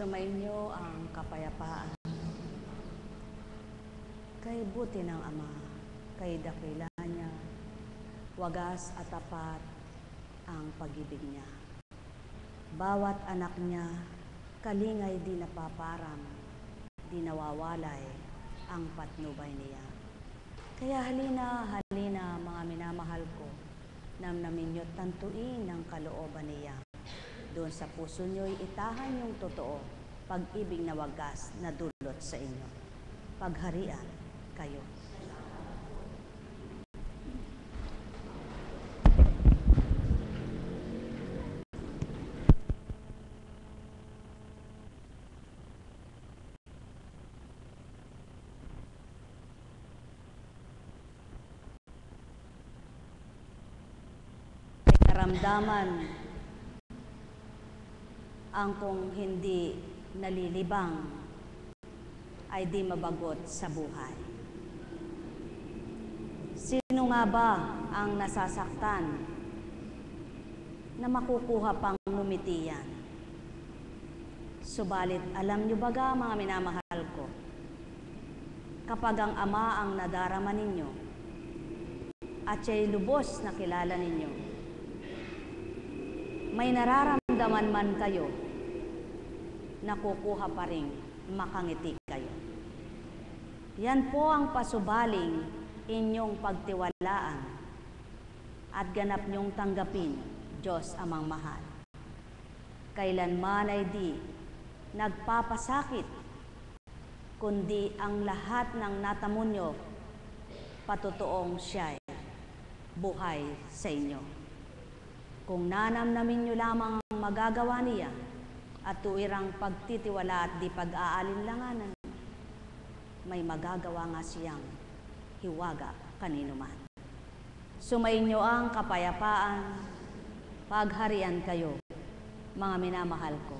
Sumainyo ang kapayapaan. Kay buti ng Ama, kay dakila niya, wagas at tapat ang pag-ibig niya. Bawat anak niya, kalingay di napaparang, di nawawalay ang patnubay niya. Kaya halina, halina mga minamahal ko, namnamin niyo't tantuin ang kalooban niya. Doon sa puso niyo'y itahan yung totoo, pag-ibig na wagas na dulot sa inyo. Pagharian kayo. May karamdaman ang kung hindi nalilibang ay di mabagot sa buhay. Sino nga ba ang nasasaktan na makukuha pang ngumitiyan? Subalit alam niyo baga mga minamahal ko, kapag ang Ama ang nadarama ninyo at siya'y lubos na kilala ninyo, may nararamdaman man kayo, nakukuha pa rin makangiti kayo. Yan po ang pasubaling inyong pagtiwalaan at ganap niyong tanggapin, Diyos Amang Mahal. Kailanman ay di nagpapasakit, kundi ang lahat ng natamo nyo, patutuong siya'y buhay sa inyo. Kung nanamnamin nyo lamang ang magagawa niya, at tuwirang pagtitiwala at di pag-aalinlanganan, may magagawa nga siyang hiwaga kanino man. Sumainyo ang kapayapaan, pagharian kayo, mga minamahal ko.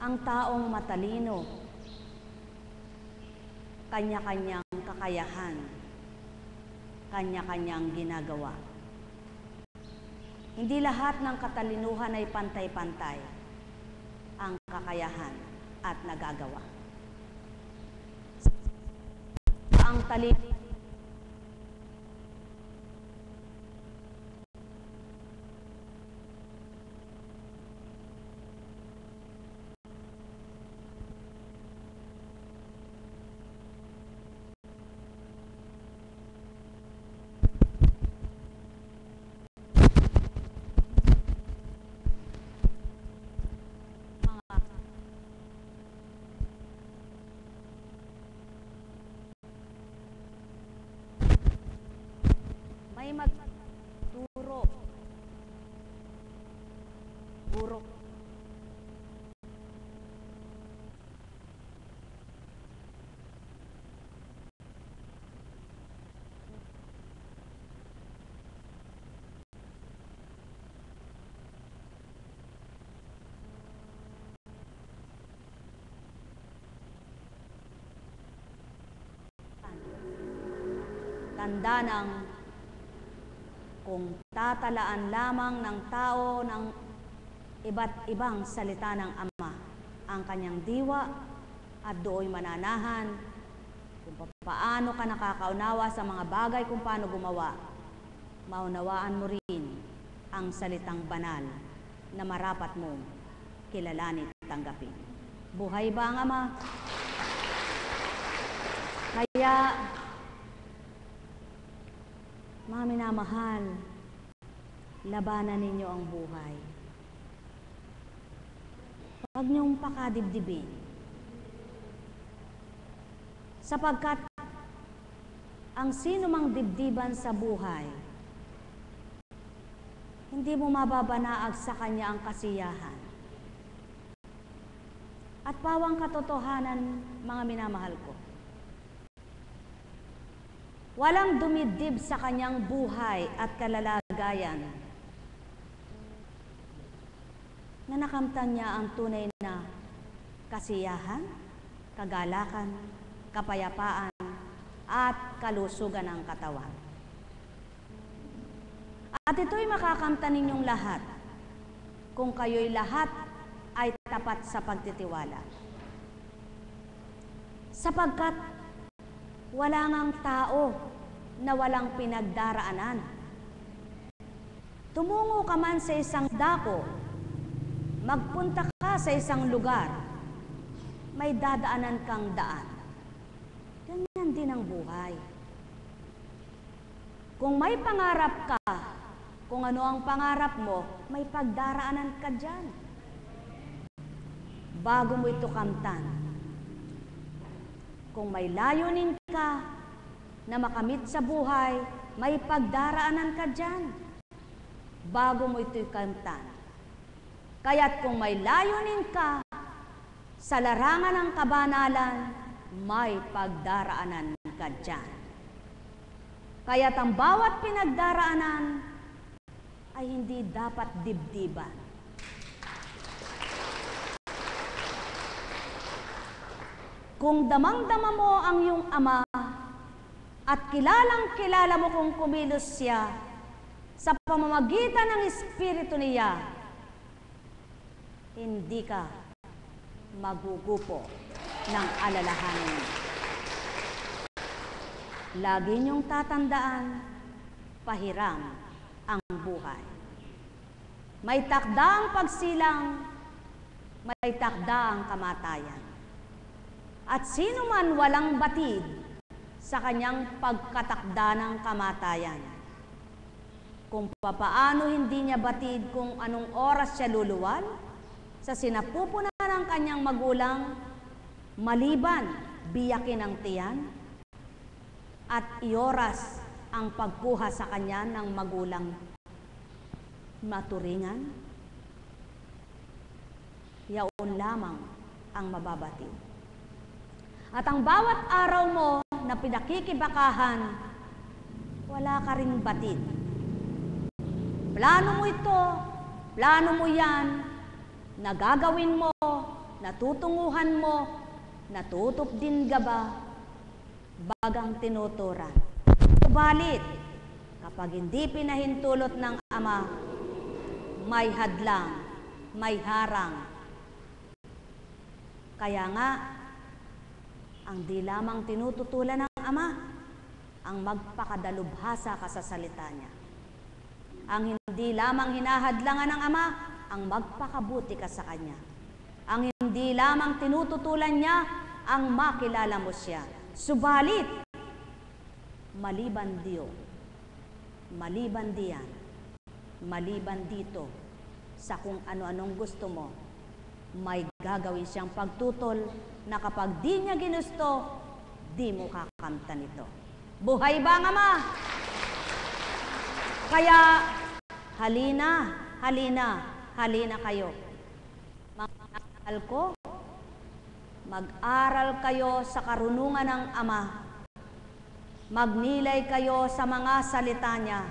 Ang taong matalino, kanya-kanyang kakayahan, kanya-kanyang ginagawa. Hindi lahat ng katalinuhan ay pantay-pantay ang kakayahan at nagagawa. Ang talino may magturo, guro. Tanda ng kung tatalaan lamang ng tao ng iba't ibang salita ng Ama ang kanyang diwa at dooy mananahan kung paano ka nakakaunawa sa mga bagay kung paano gumawa, maunawaan mo rin ang salitang banal na marapat mong kilalanin at tanggapin. Buhay ba ang Ama? Kaya mga minamahal, labanan ninyo ang buhay. Huwag niyong pakadibdibin. Sapagkat ang sino mang dibdiban sa buhay, hindi mo mababanaag sa kanya ang kasiyahan. At pawang katotohanan, mga minamahal ko, walang dumidib sa kanyang buhay at kalalagayan na nakamtan niya ang tunay na kasiyahan, kagalakan, kapayapaan, at kalusugan ng katawan. At ito'y makakamtan ninyong lahat kung kayo'y lahat ay tapat sa pagtitiwala. Sapagkat wala ngang tao na walang pinagdaraanan. Tumungo ka man sa isang dako, magpunta ka sa isang lugar, may dadaanan kang daan. Ganyan din ang buhay. Kung may pangarap ka, kung ano ang pangarap mo, may pagdaraanan ka dyan. Bago mo ito kamtan, kung may layunin ka na makamit sa buhay, may pagdaraanan ka dyan. Bago mo ito'y kamtan. Kaya't kung may layunin ka sa larangan ng kabanalan, may pagdaraanan ka dyan. Kaya't ang bawat pinagdaraanan ay hindi dapat dibdiban. Kung damang-dama mo ang iyong ama at kilalang-kilala mo kung kumilos siya sa pamamagitan ng Espiritu niya, hindi ka magugupo ng alalahanin. Lagi niyong tatandaan, pahiram ang buhay. May takda ang pagsilang, may takda ang kamatayan. At sino man walang batid sa kanyang pagkatakda ng kamatayan, kung papaano hindi niya batid kung anong oras siya luluwal, sa sinapupunan ng kanyang magulang, maliban biyakin ang tiyan, at ioras ang pagkuha sa kanya ng magulang maturingan, yaon lamang ang mababatid. At ang bawat araw mo na pinakikibakahan, wala ka ring batid. Plano mo ito, plano mo yan, nagagawin mo, natutunguhan mo, natutup din ka ba, bagang tinuturan. Subalit, kapag hindi pinahintulot ng Ama, may hadlang, may harang. Kaya nga, ang di lamang tinututulan ng Ama, ang magpakadalubhasa ka sa salita niya. Ang hindi lamang hinahadlangan ng Ama, ang magpakabuti ka sa Kanya. Ang hindi lamang tinututulan niya, ang makilala mo siya. Subalit, maliban diyo, maliban diyan, maliban dito, sa kung ano-anong gusto mo, may gagawin siyang pagtutol na kapag di niya ginusto, di mo kakamtan ito. Buhay ba ang Ama? Kaya, halina, halina, halina kayo. Mga mahal ko, mag-aral kayo sa karunungan ng Ama. Magnilay kayo sa mga salita niya.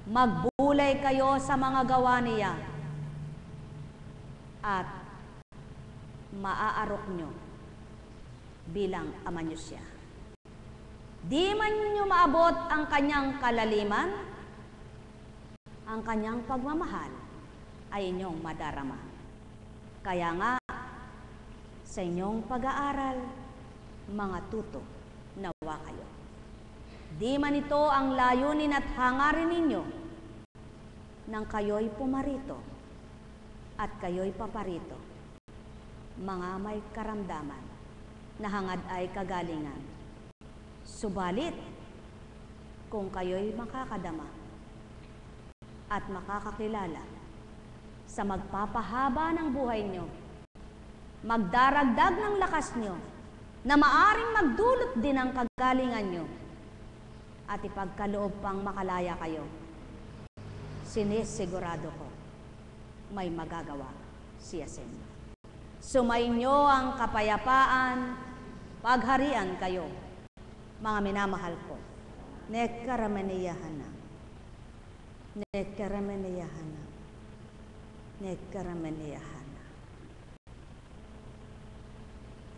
Magbulay kayo sa mga gawa niya. At maaarok nyo bilang Ama nyo siya. Di man nyo maabot ang kanyang kalaliman, ang kanyang pagmamahal ay inyong madarama. Kaya nga, sa inyong pag-aaral, mga tuto, nawa kayo. Di man ito ang layunin at hangarin ninyo nang kayo'y pumarito at kayo'y paparito, mga may karamdaman na hangad ay kagalingan. Subalit, kung kayo'y makakadama at makakakilala sa magpapahaba ng buhay nyo, magdaragdag ng lakas nyo, na maaring magdulot din ng kagalingan nyo, at ipagkaloob pang makalaya kayo, sinisigurado ko, may magagawa siya sa inyo. Sumainyo ang kapayapaan, pagharian kayo, mga minamahal ko. Nekaramaniyahana. Nekaramaniyahana. Nekaramaniyahana.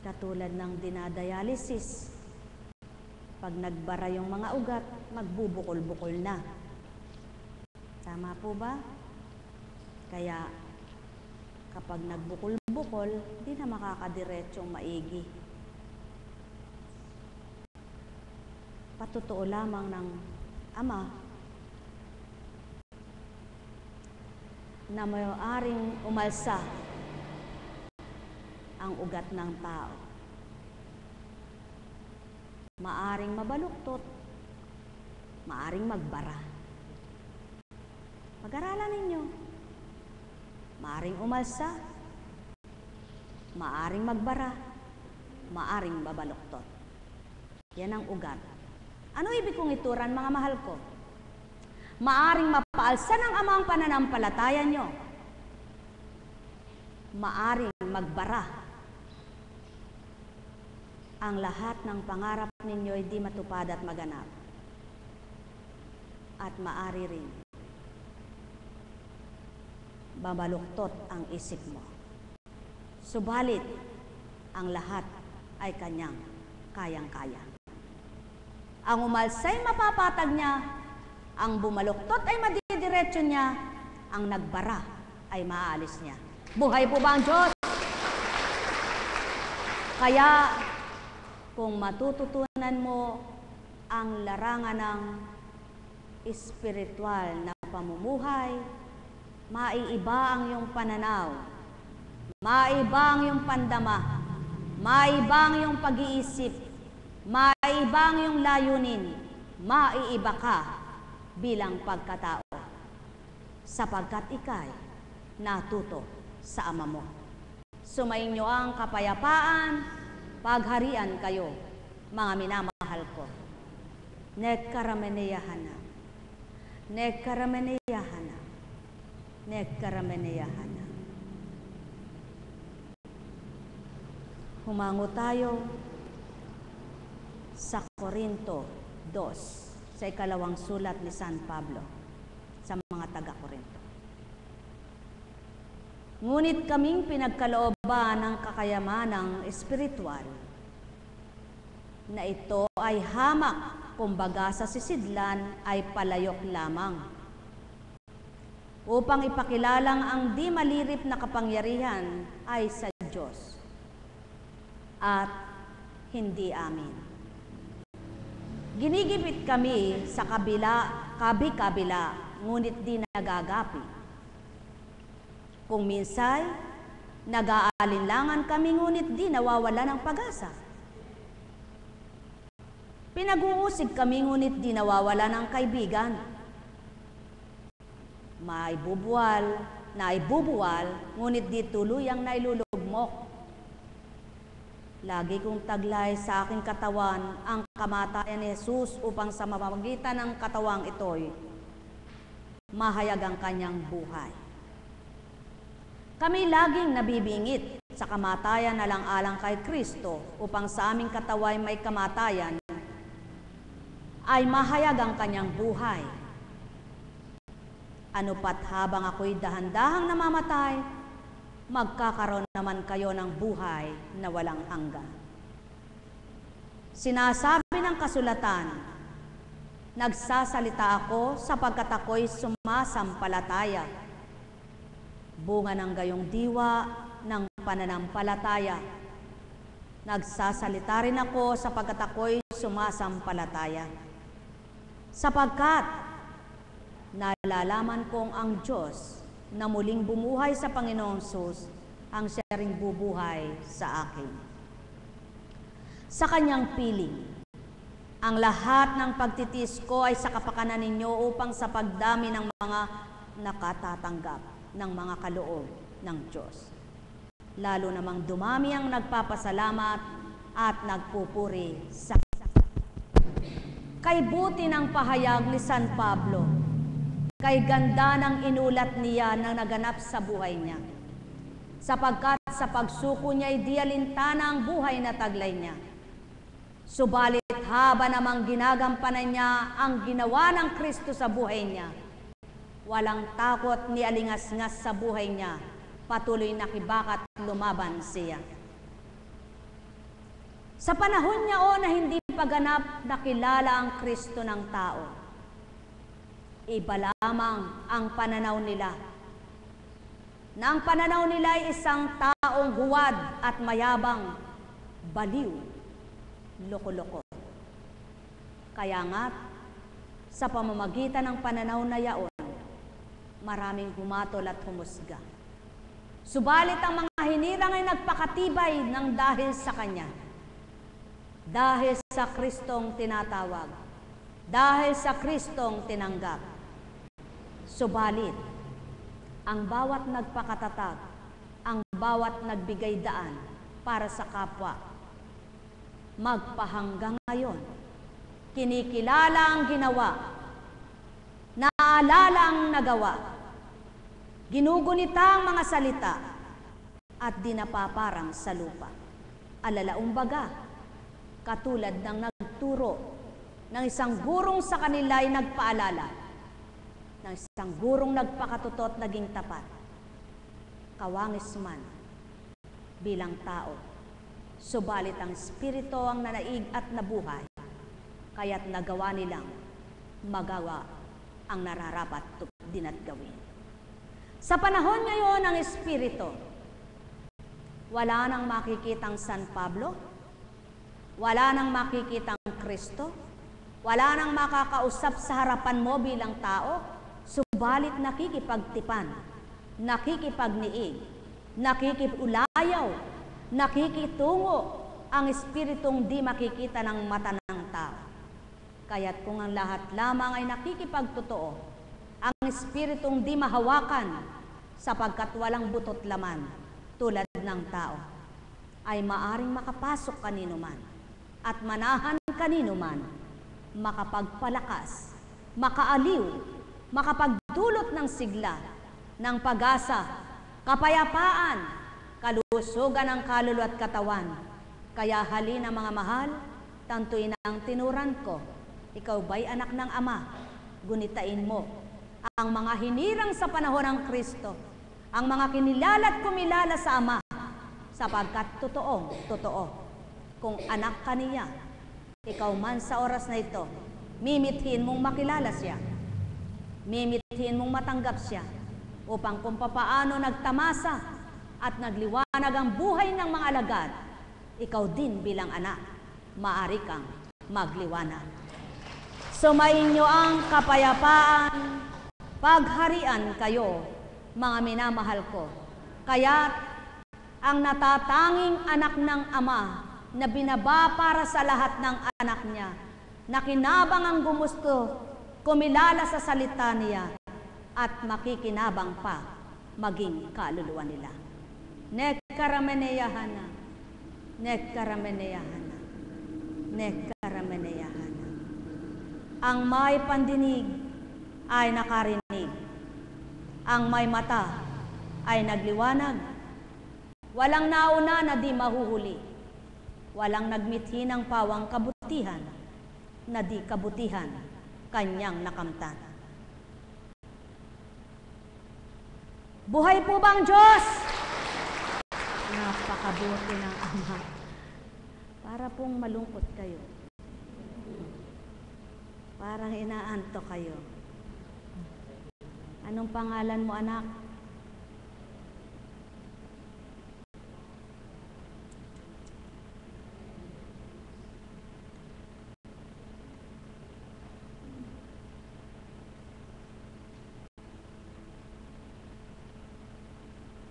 Katulad ng dinadialysis, pag nagbara yung mga ugat, magbubukol-bukol na. Tama po ba? Kaya Kapag nagbukol-bukol, di na makakadiretsyong maigi. Patotoo lamang ng Ama na maaaring umalsa ang ugat ng tao. Maaring mabaluktot, maaring magbara. Pag-aralan ninyo, maaring umalsa, maaring magbara, maaring mabaluktot. Yan ang ugat. Ano ibig kong ituran, mga mahal ko? Maaring mapaalsa ng Ama ang pananampalataya nyo. Maaring magbara. Ang lahat ng pangarap ninyo ay di matupad at maganap. At maari rin babaluktot ang isip mo. Subalit, ang lahat ay kanyang kayang-kaya. Ang umalsa'y mapapatag niya, ang bumaluktot ay madidiretso niya, ang nagbara ay maaalis niya. Buhay po ba ang Diyos? Kaya, kung matututunan mo ang larangan ng espiritual na pamumuhay, maiiba ang iyong pananaw, maiiba ang iyong pandama, maiiba ang iyong pag-iisip, maiiba ang iyong layunin, maiiba ka bilang pagkatao, sapagkat ikay natuto sa Ama mo. Sumainyo ang kapayapaan, pagharian kayo, mga minamahal ko. Nekkarameneyahana, nekkarameneyahana, nekkarameneyahana. Humango tayo sa Korinto 2, sa ikalawang sulat ni San Pablo sa mga taga-Korinto. Ngunit kaming pinagkalooban ng kakayamanang espiritual, na ito ay hamak, kumbaga sa sisidlan ay palayok lamang, upang ipakilalang ang di malirip na kapangyarihan ay sa Diyos at hindi amin. Ginigipit kami sa kabi-kabila, ngunit di nagagapi. Kung minsay, nag-aalinlangan kami, ngunit di nawawala ng pag-asa. Pinag-uusig kami, ngunit di nawawala ng kaibigan. Naibubuwal, ngunit di tuluyang nailulugmok. Lagi kong taglay sa aking katawan ang kamatayan ni Jesus upang sa mamamagitan ng katawang ito'y mahayag ang kanyang buhay. Kami laging nabibingit sa kamatayan alang-alang kay Kristo upang sa aming kataway may kamatayan ay mahayag ang kanyang buhay. Ano pat habang ako'y dahan-dahang namamatay, magkakaroon naman kayo ng buhay na walang hanggan. Sinasabi ng kasulatan, nagsasalita ako sapagkat ako'y sumasampalataya. Bunga ng gayong diwa ng pananampalataya. Nagsasalita rin ako sapagkat ako'y sumasampalataya. Sapagkat nalalaman kong ang Diyos na muling bumuhay sa Panginoong Hesus ang siya ring bubuhay sa akin. Sa kanyang piling, ang lahat ng pagtitiis ko ay sa kapakanan ninyo upang sa pagdami ng mga nakatatanggap ng mga kaloob ng Diyos. Lalo namang dumami ang nagpapasalamat at nagpupuri sa kay buti ng pahayag ni San Pablo, kay ganda ng inulat niya na naganap sa buhay niya. Sapagkat sa pagsuko niya ay di alintana ang buhay na taglay niya. Subalit haba namang ginagampanan niya ang ginawa ng Kristo sa buhay niya. Walang takot ni alingas-ngas sa buhay niya, patuloy nakibakat lumaban siya. Sa panahon niya na hindi paganap nakilala ang Kristo ng tao. Iba lamang ang pananaw nila. na ang pananaw nila ay isang taong huwad at mayabang, baliw, loko-loko. Kaya nga, sa pamamagitan ng pananaw na yaon, maraming humatol at humusga. Subalit ang mga hinirang ay nagpakatibay ng dahil sa Kanya. Dahil sa Kristong tinatawag. Dahil sa Kristong tinanggap. Subalit, ang bawat nagpakatatag, ang bawat nagbigay daan para sa kapwa, magpahanggang ngayon, kinikilala ang ginawa, naalala ang nagawa, ginugunita ang mga salita, at dinapaparang sa lupa. Alalaong baga, katulad ng nagturo ng isang gurong sa kanila ay nagpaalala, ng isang gurong nagpakatutot naging tapat, kawangis man bilang tao, subalit ang Espiritu ang nanaig at nabuhay, kaya't nagawa nilang magawa ang nararapat din at gawin. Sa panahon ngayon ng Espiritu, wala nang makikitang San Pablo, wala nang makikitang Kristo, wala nang makakausap sa harapan mo bilang tao, subalit nakikipagtipan, nakikipagniig, nakikipulayaw, nakikitungo ang Espiritong di makikita ng mata ng tao. Kaya't kung ang lahat lamang ay nakikipagtotoo, ang Espiritong di mahawakan sapagkat walang butot laman tulad ng tao, ay maaring makapasok kanino man at manahan kanino man, makapagpalakas, makaaliw, makapagdulot ng sigla, ng pag-asa, kapayapaan, kalusugan ng kaluluwa at katawan. Kaya halina mga mahal, tantuin ang tinuran ko, ikaw ba'y anak ng Ama? Gunitain mo ang mga hinirang sa panahon ng Kristo, ang mga kinilala at kumilala sa Ama, sapagkat totoo, kung anak ka niya, ikaw man sa oras na ito, mimithin mong makilala siya, mimithin mong matanggap siya, upang kung papaano nagtamasa at nagliwanag ang buhay ng mga alagad, ikaw din bilang anak, maaari kang magliwanag. Sumainyo ang kapayapaan, pagharian kayo, mga minamahal ko. Kaya't ang natatanging anak ng Ama na binaba para sa lahat ng anak niya, na kinabang ang gumusto, kumilala sa salita niya, at makikinabang pa maging kaluluwa nila. Nekkarameneyahana, nekkarameneyahana, nekkarameneyahana. Ang may pandinig ay nakarinig. Ang may mata ay nagliwanag. Walang nauna na di mahuhuli. Walang nagmithi ng pawang kabutihan na di kabutihan kanyang nakamtan. Buhay po bang Diyos? Napakabuti ng Ama. Para pong malungkot kayo. Parang inaantok kayo. Anong pangalan mo, anak?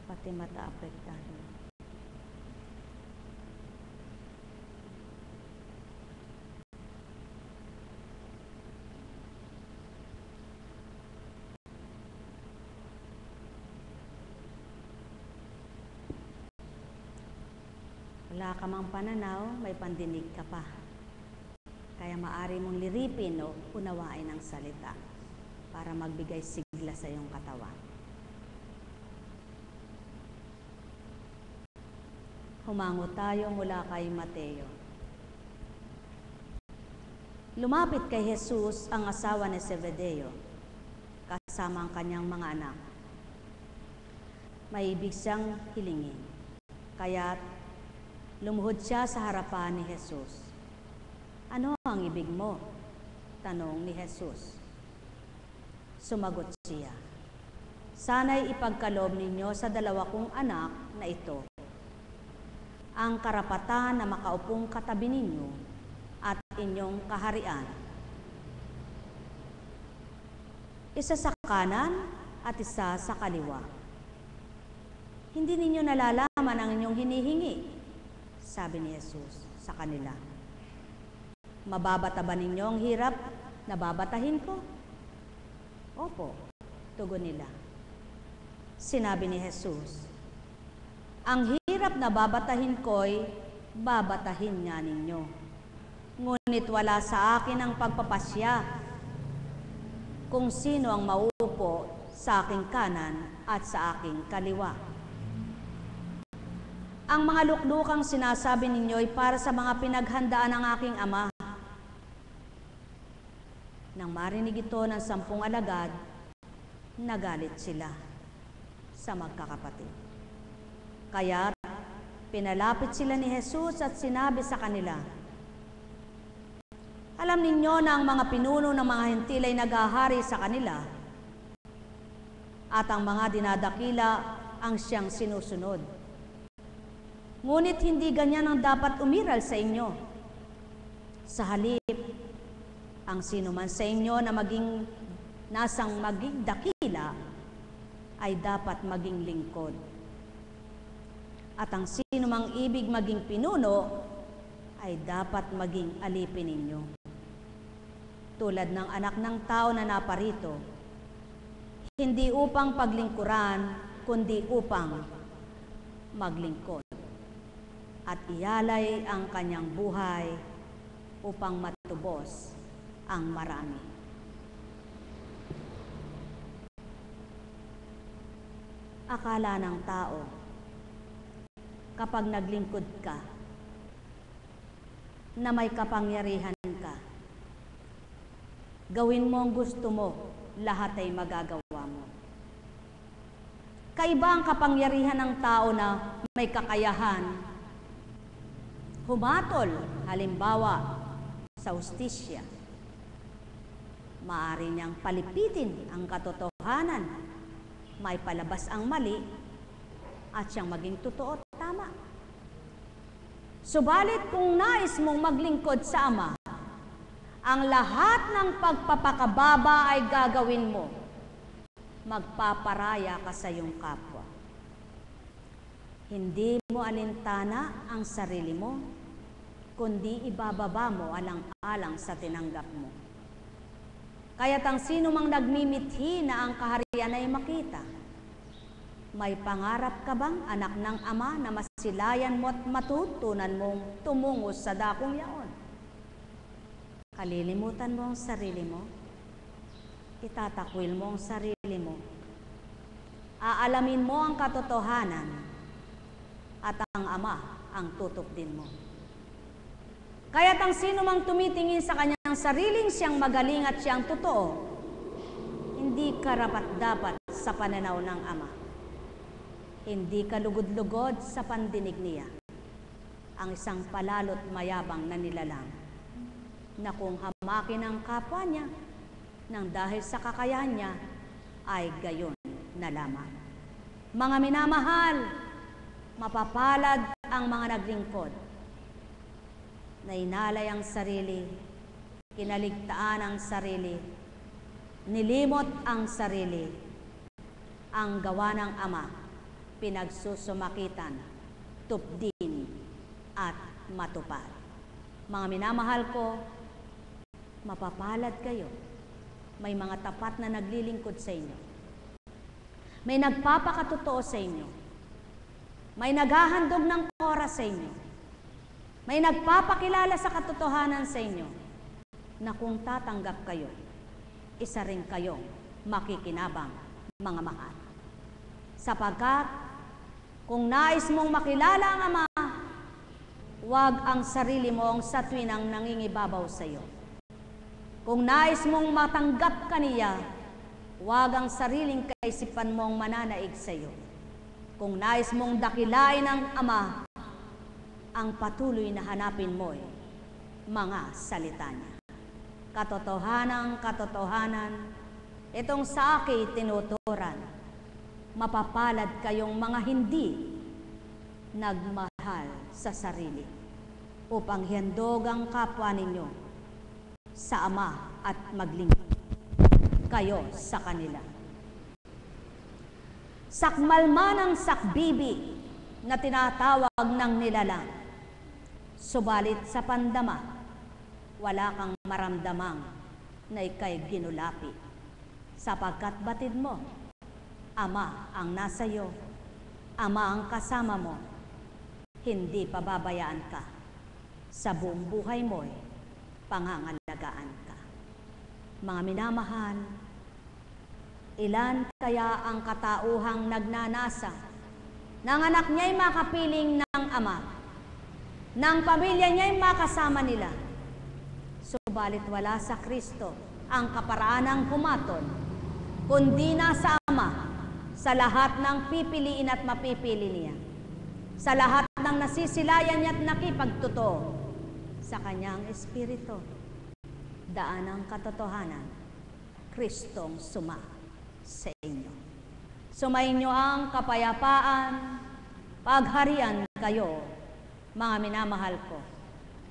Pati mata apektado. Wala ka mang pananaw, may pandinig ka pa. Kaya maaari mong liripin o unawain ang salita para magbigay sigla sa iyong katawan. Humango tayo mula kay Mateo. Lumapit kay Jesus ang asawa ni Zebedeo, kasama ang kanyang mga anak. May ibig siyang hilingin, kaya't lumuhod siya sa harapan ni Jesus. Ano ang ibig mo? Tanong ni Jesus. Sumagot siya, Sana'y ipagkaloob ninyo sa dalawa kong anak na ito ang karapatan na makaupong katabi ninyo at inyong kaharian. Isa sa kanan at isa sa kaliwa. Hindi ninyo nalalaman ang inyong hinihingi, sabi ni Jesus sa kanila. Mababata ba ninyo ang hirap na babatahin ko? Opo, tugon nila. Sinabi ni Jesus, ang hirap na babatahin ko'y babatahin nga ninyo. Ngunit wala sa akin ang pagpapasya kung sino ang mauupo sa aking kanan at sa aking kaliwa. Ang mga luklukang sinasabi ninyo ay para sa mga pinaghandaan ng aking ama. Nang marinig ito ng 10 alagad, nagalit sila sa magkakapatid. Kaya pinalapit sila ni Jesus at sinabi sa kanila, alam ninyo na ang mga pinuno ng mga hentil ay naghahari sa kanila at ang mga dinadakila ang siyang sinusunod. Ngunit hindi ganyan ang dapat umiral sa inyo. Sa halip, ang sino man sa inyo na nasang maging dakila ay dapat maging lingkod. At ang sino mang ibig maging pinuno ay dapat maging alipin ninyo. Tulad ng anak ng tao na naparito, hindi upang paglingkuran, kundi upang maglingkod. At iyalay ang kanyang buhay upang matubos ang marami. Akala ng tao, kapag naglingkod ka, na may kapangyarihan ka, gawin mo ang gusto mo, lahat ay magagawa mo. Kaiba ang kapangyarihan ng tao na may kakayahan, humatol, halimbawa, sa hustisya. Maaari niyang palipitin ang katotohanan, may palabas ang mali, at siyang maging totoo at tama. Subalit kung nais mong maglingkod sa Ama, ang lahat ng pagpapakababa ay gagawin mo. Magpaparaya ka sa iyong kapwa. Hindi mo alintana ang sarili mo, kundi ibababa mo alang-alang sa tinanggap mo. Kaya't ang sino mang nagmimithi na ang kaharian ay makita. May pangarap ka bang, anak ng Ama, na masilayan mo at matutunan mong tumungo sa dakong yaon? Kalilimutan mo ang sarili mo, itatakwil mo ang sarili mo, aalamin mo ang katotohanan, at ang Ama ang tutok din mo. Kaya't ang sino mang tumitingin sa kanyang sariling siyang magaling at siyang totoo, hindi karapat-dapat sa pananaw ng Ama. Hindi ka lugod-lugod sa pandinig niya, ang isang palalo't mayabang na nilalang, na kung hamakin ang kapwa niya, nang dahil sa kakayahan niya, ay gayon na lamang. Mga minamahal, mapapalad ang mga naglingkod, na inalay ang sarili, kinaligtaan ang sarili, nilimot ang sarili, ang gawa ng Ama, pinagsusumakitan, tupdin at matupad. Mga minamahal ko, mapapalad kayo. May mga tapat na naglilingkod sa inyo. May nagpapakatotoo sa inyo. May naghahandog ng oras sa inyo. May nagpapakilala sa katotohanan sa inyo na kung tatanggap kayo, isa rin kayong makikinabang, mga mahal. Sapagkat kung nais mong makilala ang Ama, huwag ang sarili mo ang satwin ang nangingibabaw sa iyo. Kung nais mong matanggap ka niya, huwag ang sariling kaisipan mo ang mananaig sa iyo. Kung nais mong dakilain ang Ama, ang patuloy na hanapin mo'y mga salita niya. Katotohanan, itong sa akin tinuturan, mapapalad kayong mga hindi nagmahal sa sarili upang hihandog ang kapwa ninyo sa Ama at maglingkod kayo sa kanila. Sakmalman ang sakbibi na tinatawag ng nilalang, subalit sa pandama, wala kang maramdamang na ika'y ginulapi, sapagkat batid mo, Ama ang nasa iyo, Ama ang kasama mo, hindi pababayaan ka, sa buong buhay mo'y pangangalagaan ka. Mga minamahal, ilan kaya ang katauhang nagnanasa ng anak niya'y makapiling ng Ama, ng pamilya niya'y makasama nila, subalit wala sa Kristo ang kaparaanang humaton, kundi nasa Ama, sa lahat ng pipiliin at mapipili niya, sa lahat ng nasisilayan niya at nakipagtotoo sa kanyang Espiritu, daan ng katotohanan, Kristong suma sa inyo. Sumainyo ang kapayapaan, pagharian kayo, mga minamahal ko.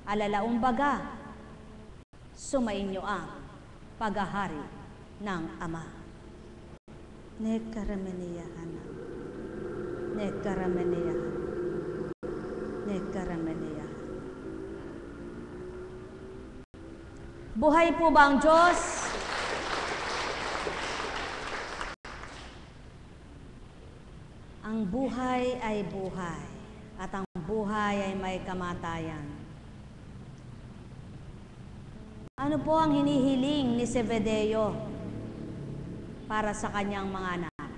Alalaong baga, sumainyo ang paghahari ng Ama. Nekarameniyahan, nekarameniyahan, nekarameniyahan. Buhay po ba ang Diyos? Ang buhay ay buhay, at ang buhay ay may kamatayan. Ano po ang hinihiling ni Zebedeo para sa kanyang mga anak?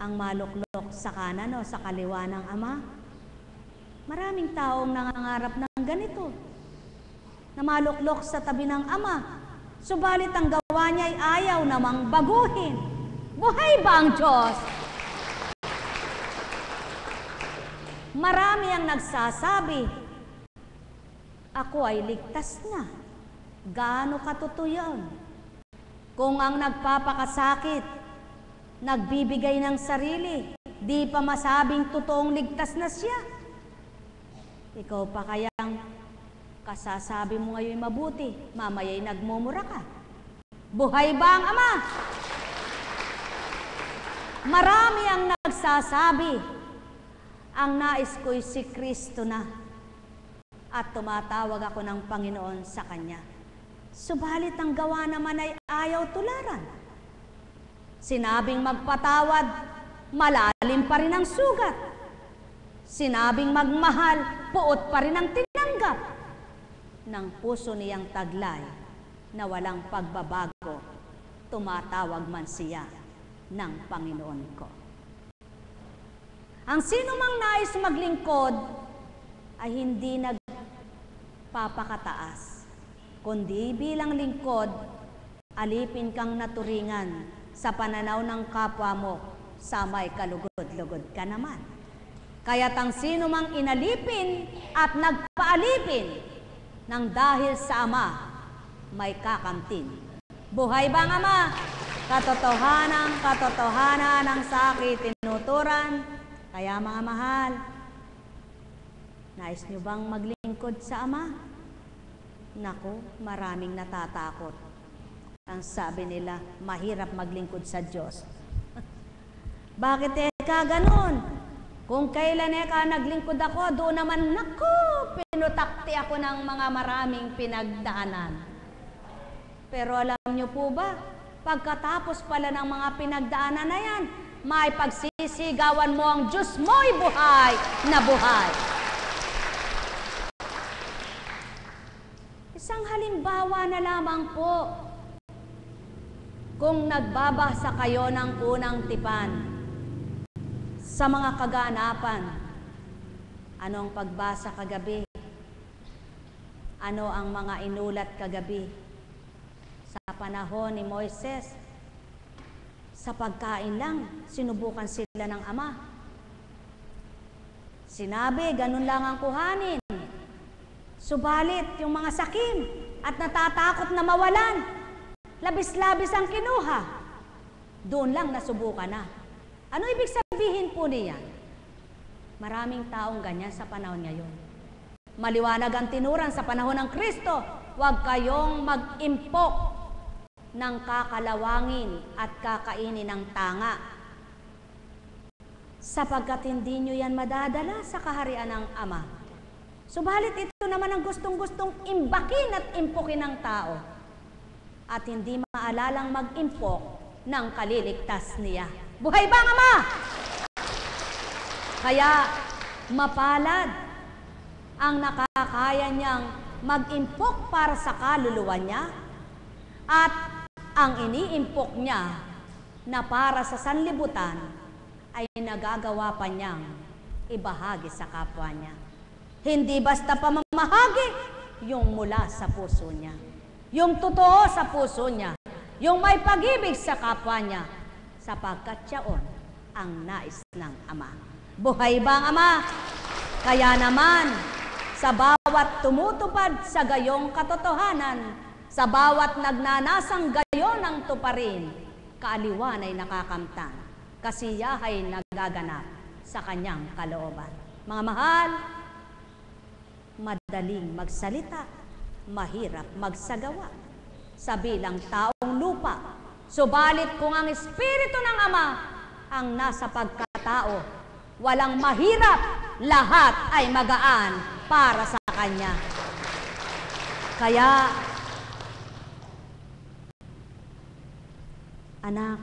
Ang maluklok sa kanan o sa kaliwa ng Ama? Maraming taong nangangarap ng ganito, na maluklok sa tabi ng Ama, subalit ang gawa niya ay ayaw namang baguhin. Buhay ba ang Diyos? Marami ang nagsasabi, ako ay ligtas na. Gaano katotoo yan? Kung ang nagpapakasakit, nagbibigay ng sarili, di pa masabing totoong ligtas na siya. Ikaw pa kayang kasasabi mo ngayon mabuti, mamaya'y nagmumura ka. Buhay ba ang Ama? Marami ang nagsasabi, ang nais ko'y si Kristo na, at tumatawag ako ng Panginoon sa Kanya. Subalit ang gawa naman ay ayaw tularan. Sinabing magpatawad, malalim pa rin ang sugat. Sinabing magmahal, puot pa rin ang tinanggap. Ng puso niyang taglay na walang pagbabago, tumatawag man siya ng Panginoon ko. Ang sino mang nais maglingkod ay hindi nagpapakataas, kundi bilang lingkod, alipin kang naturingan sa pananaw ng kapwa mo, sa may kalugod-lugod ka naman. Kaya't ang sino mang inalipin at nagpaalipin ng dahil sa Ama, may kakamtin. Buhay ba ang Ama? Katotohanan ang sakit tinuturan. Kaya mga mahal, nais nyo bang maglingkod sa Ama? Naku, maraming natatakot. Ang sabi nila, mahirap maglingkod sa Diyos. Bakit ganun? Kung kailan naglingkod ako, doon naman, naku, pinutakti ako ng mga maraming pinagdaanan. Pero alam nyo po ba, pagkatapos pala ng mga pinagdaanan na yan, may pagsisigawan mo ang Diyos mo'y buhay na buhay. Isang halimbawa na lamang po, kung nagbabasa kayo ng unang tipan, sa mga kaganapan, anong pagbasa kagabi? Ano ang mga inulat kagabi? Sa panahon ni Moises, sa pagkain lang, sinubukan sila ng Ama. Sinabi, ganun lang ang kuhanin. Subalit, yung mga sakim at natatakot na mawalan, labis-labis ang kinuha. Doon lang nasubukan na. Ano ibig sabihin po niyan? Maraming taong ganyan sa panahon ngayon. Maliwanag ang tinuran sa panahon ng Kristo, huwag kayong mag-impok ng kakalawangin at kakainin ng tanga, sapagkat hindi nyo yan madadala sa kaharian ng Ama. Subalit ito naman ang gustong-gustong imbakin at impukin ng tao, at hindi maalalang mag-impok ng kaliligtas niya. Buhay ba ang Ama? Kaya mapalad ang nakakaya niyang mag-impok para sa kaluluwa niya, at ang iniimpok niya na para sa sanlibutan ay nagagawa pa niyang ibahagi sa kapwa niya. Hindi basta pamamahagi, yung mula sa puso niya, yung totoo sa puso niya, yung may pag-ibig sa kapwa niya, sapagkat siyaon ang nais ng Ama. Buhay ba ang Ama? Kaya naman, sa bawat tumutupad sa gayong katotohanan, sa bawat nagnanasang gayon ng tuparin, kaaliwan ay nakakamtan, kasiyahay nagaganap sa kanyang kalooban. Mga mahal, madaling magsalita, mahirap magsagawa sa bilang taong lupa. Subalit kung ang Espiritu ng Ama ang nasa pagkatao, walang mahirap, lahat ay magaan para sa Kanya. Kaya, anak,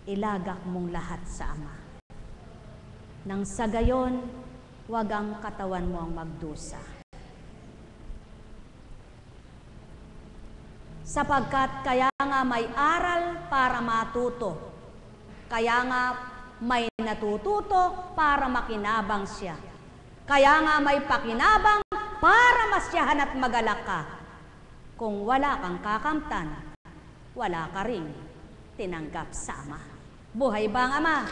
ilagak mong lahat sa Ama. Nang sa gayon, huwag ang katawan mo ang magdusa. Sapagkat kaya nga may aral para matuto. Kaya nga may natututo para makinabang siya. Kaya nga may pakinabang para masyahan at magalak ka. Kung wala kang kakamtan, wala ka ring tinanggap sa Ama. Buhay ba ang Ama?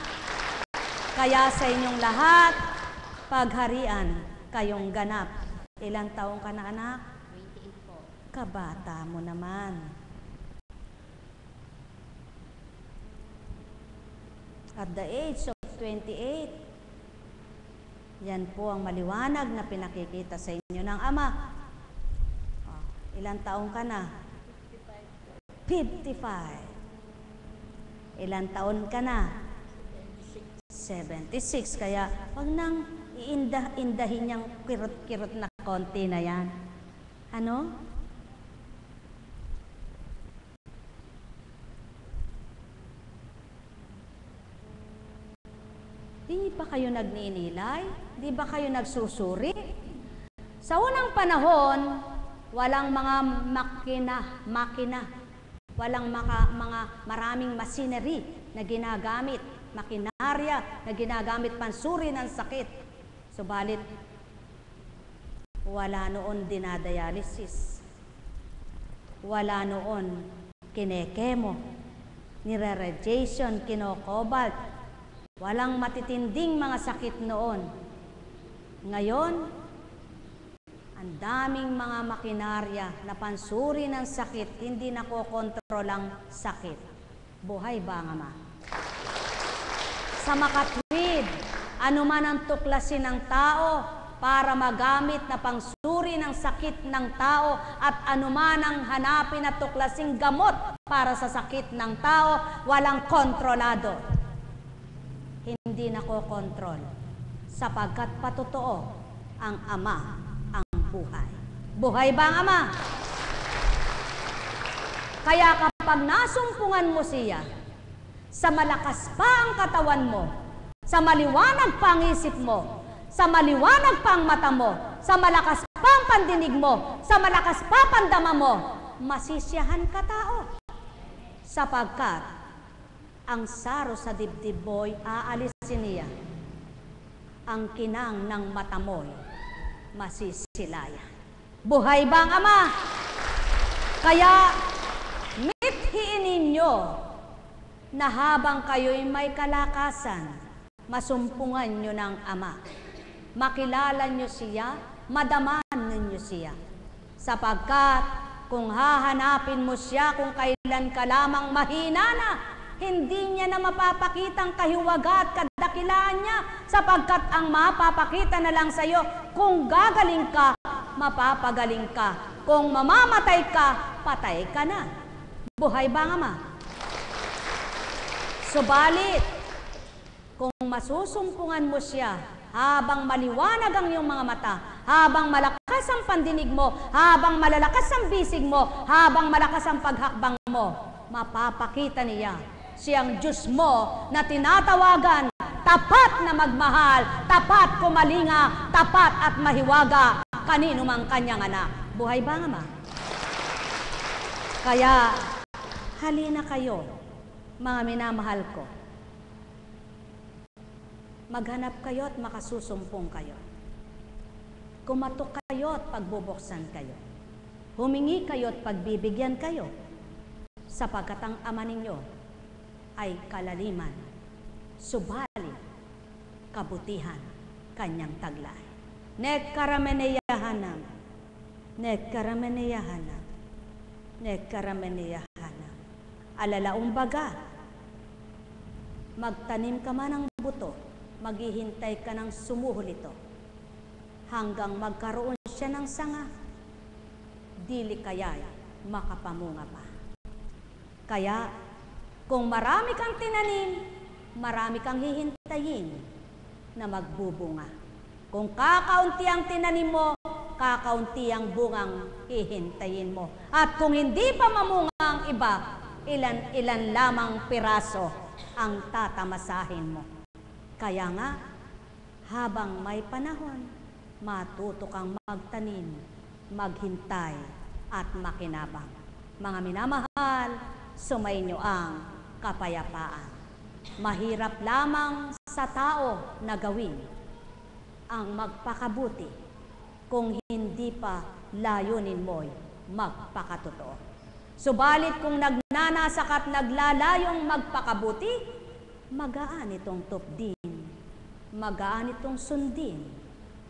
Kaya sa inyong lahat, pagharian kayong ganap. Ilang taong ka na, anak? 28 po. Kabata mo naman. At the age of 28, yan po ang maliwanag na pinakikita sa inyo ng Ama. Oh, ilang taong ka na? 55. Ilang taon ka na? 76. Kaya wag nang iindahin niyang kirot-kirot na konti na yan. Ano? Di ba kayo nagninilay? Di ba kayo nagsusuri? Sa unang panahon, walang mga makina, walang mga maraming machinery na ginagamit, makinarya na ginagamit pansuri ng sakit. Subalit, wala noon dinadialysis. Wala noon kinekemo, nire-radiation, kinokobalt. Walang matitinding mga sakit noon. Ngayon, ang daming mga makinarya na pansuri ng sakit, hindi nakokontrol ang sakit. Buhay ba ang Ama? Sa makatwid, anuman ang tuklasin ng tao para magamit na pangsuri ng sakit ng tao at anuman ang hanapin at tuklasing gamot para sa sakit ng tao, walang kontrolado. Hindi nakokontrol sapagkat patotoo ang Ama ang buhay. Buhay ba ang Ama? Kaya kapag nasumpungan mo siya, sa malakas pa ang katawan mo, sa maliwanag pa ang isip mo, sa maliwanag pa ang mata mo, sa malakas pa ang pandinig mo, sa malakas pa pandama mo, masisiyahan ka tao. Sapagkat ang saro sa dibdib mo'y aalisin niya. Ang kinang ng mata mo'y masisilayan. Buhay ba ang Ama? Kaya mithiin ninyo na habang kayo'y may kalakasan, masumpungan nyo ng Ama. Makilala nyo siya, madaman ninyo siya. Sapagkat Kung hahanapin mo siya kung kailan ka lamang mahina na, hindi niya na mapapakitang kahiwaga at kadakilaan niya, sapagkat ang mapapakita na lang sa iyo, kung gagaling ka, mapapagaling ka. Kung mamamatay ka, patay ka na. Buhay ba nga ma? Subalit, kung masusumpungan mo siya, habang maliwanag ang iyong mga mata, habang malakas ang pandinig mo, habang malalakas ang bisig mo, habang malakas ang paghakbang mo, mapapakita niya siyang Diyos mo na tinatawagan, tapat na magmahal, tapat kumalinga, tapat at mahiwaga, kanino mang kanyang anak. Buhay ba nga ma? Kaya, halina kayo, mga minamahal ko. Maghanap kayo at makasusumpong kayo. Kumatok kayo at pagbubuksan kayo. Humingi kayo at pagbibigyan kayo, sapagkat ang Ama ninyo ay kalaliman, subalit, kabutihan, kanyang taglay. Nekkarameneyahanam, nekkarameneyahanam, nekkarameneyahanam. Alalaong baga, magtanim ka man ng buto, maghihintay ka ng sumuhol ito, hanggang magkaroon siya ng sanga, dili kaya'y makapamunga pa. Kaya, kung marami kang tinanim, marami kang hihintayin na magbubunga. Kung kakaunti ang tinanim mo, kakaunti ang bungang hihintayin mo. At kung hindi pa mamunga ang iba, ilan lamang piraso ang tatamasahin mo. Kaya nga, habang may panahon, matuto kang magtanim, maghintay, at makinabang. Mga minamahal, sumainyo ang kapayapaan. Mahirap lamang sa tao na gawin ang magpakabuti kung hindi pa layunin mo'y magpakatotoo. Subalit kung nagnanasak at naglalayong magpakabuti, magaan itong tupdin, magaan itong sundin,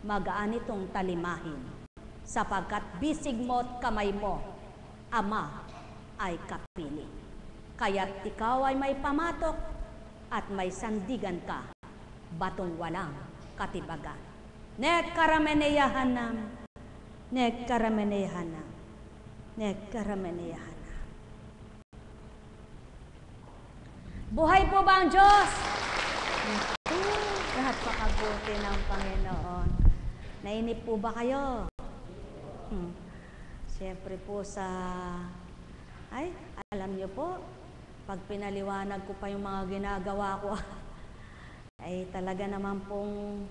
magaan itong talimahin, sapagkat bisig mo at kamay mo, Ama ay kapiling. Kaya't ikaw ay may pamatok at may sandigan ka, batong walang katibagan. Nekkarameneyahanam, nekkarameneyahanam, nekkarameneyahanam. Buhay po ba ang Diyos? Napakabuti ng Panginoon. Nainip po ba kayo? Siyempre po alam niyo po, pag pinaliwanag ko pa yung mga ginagawa ko, ay talaga naman pong,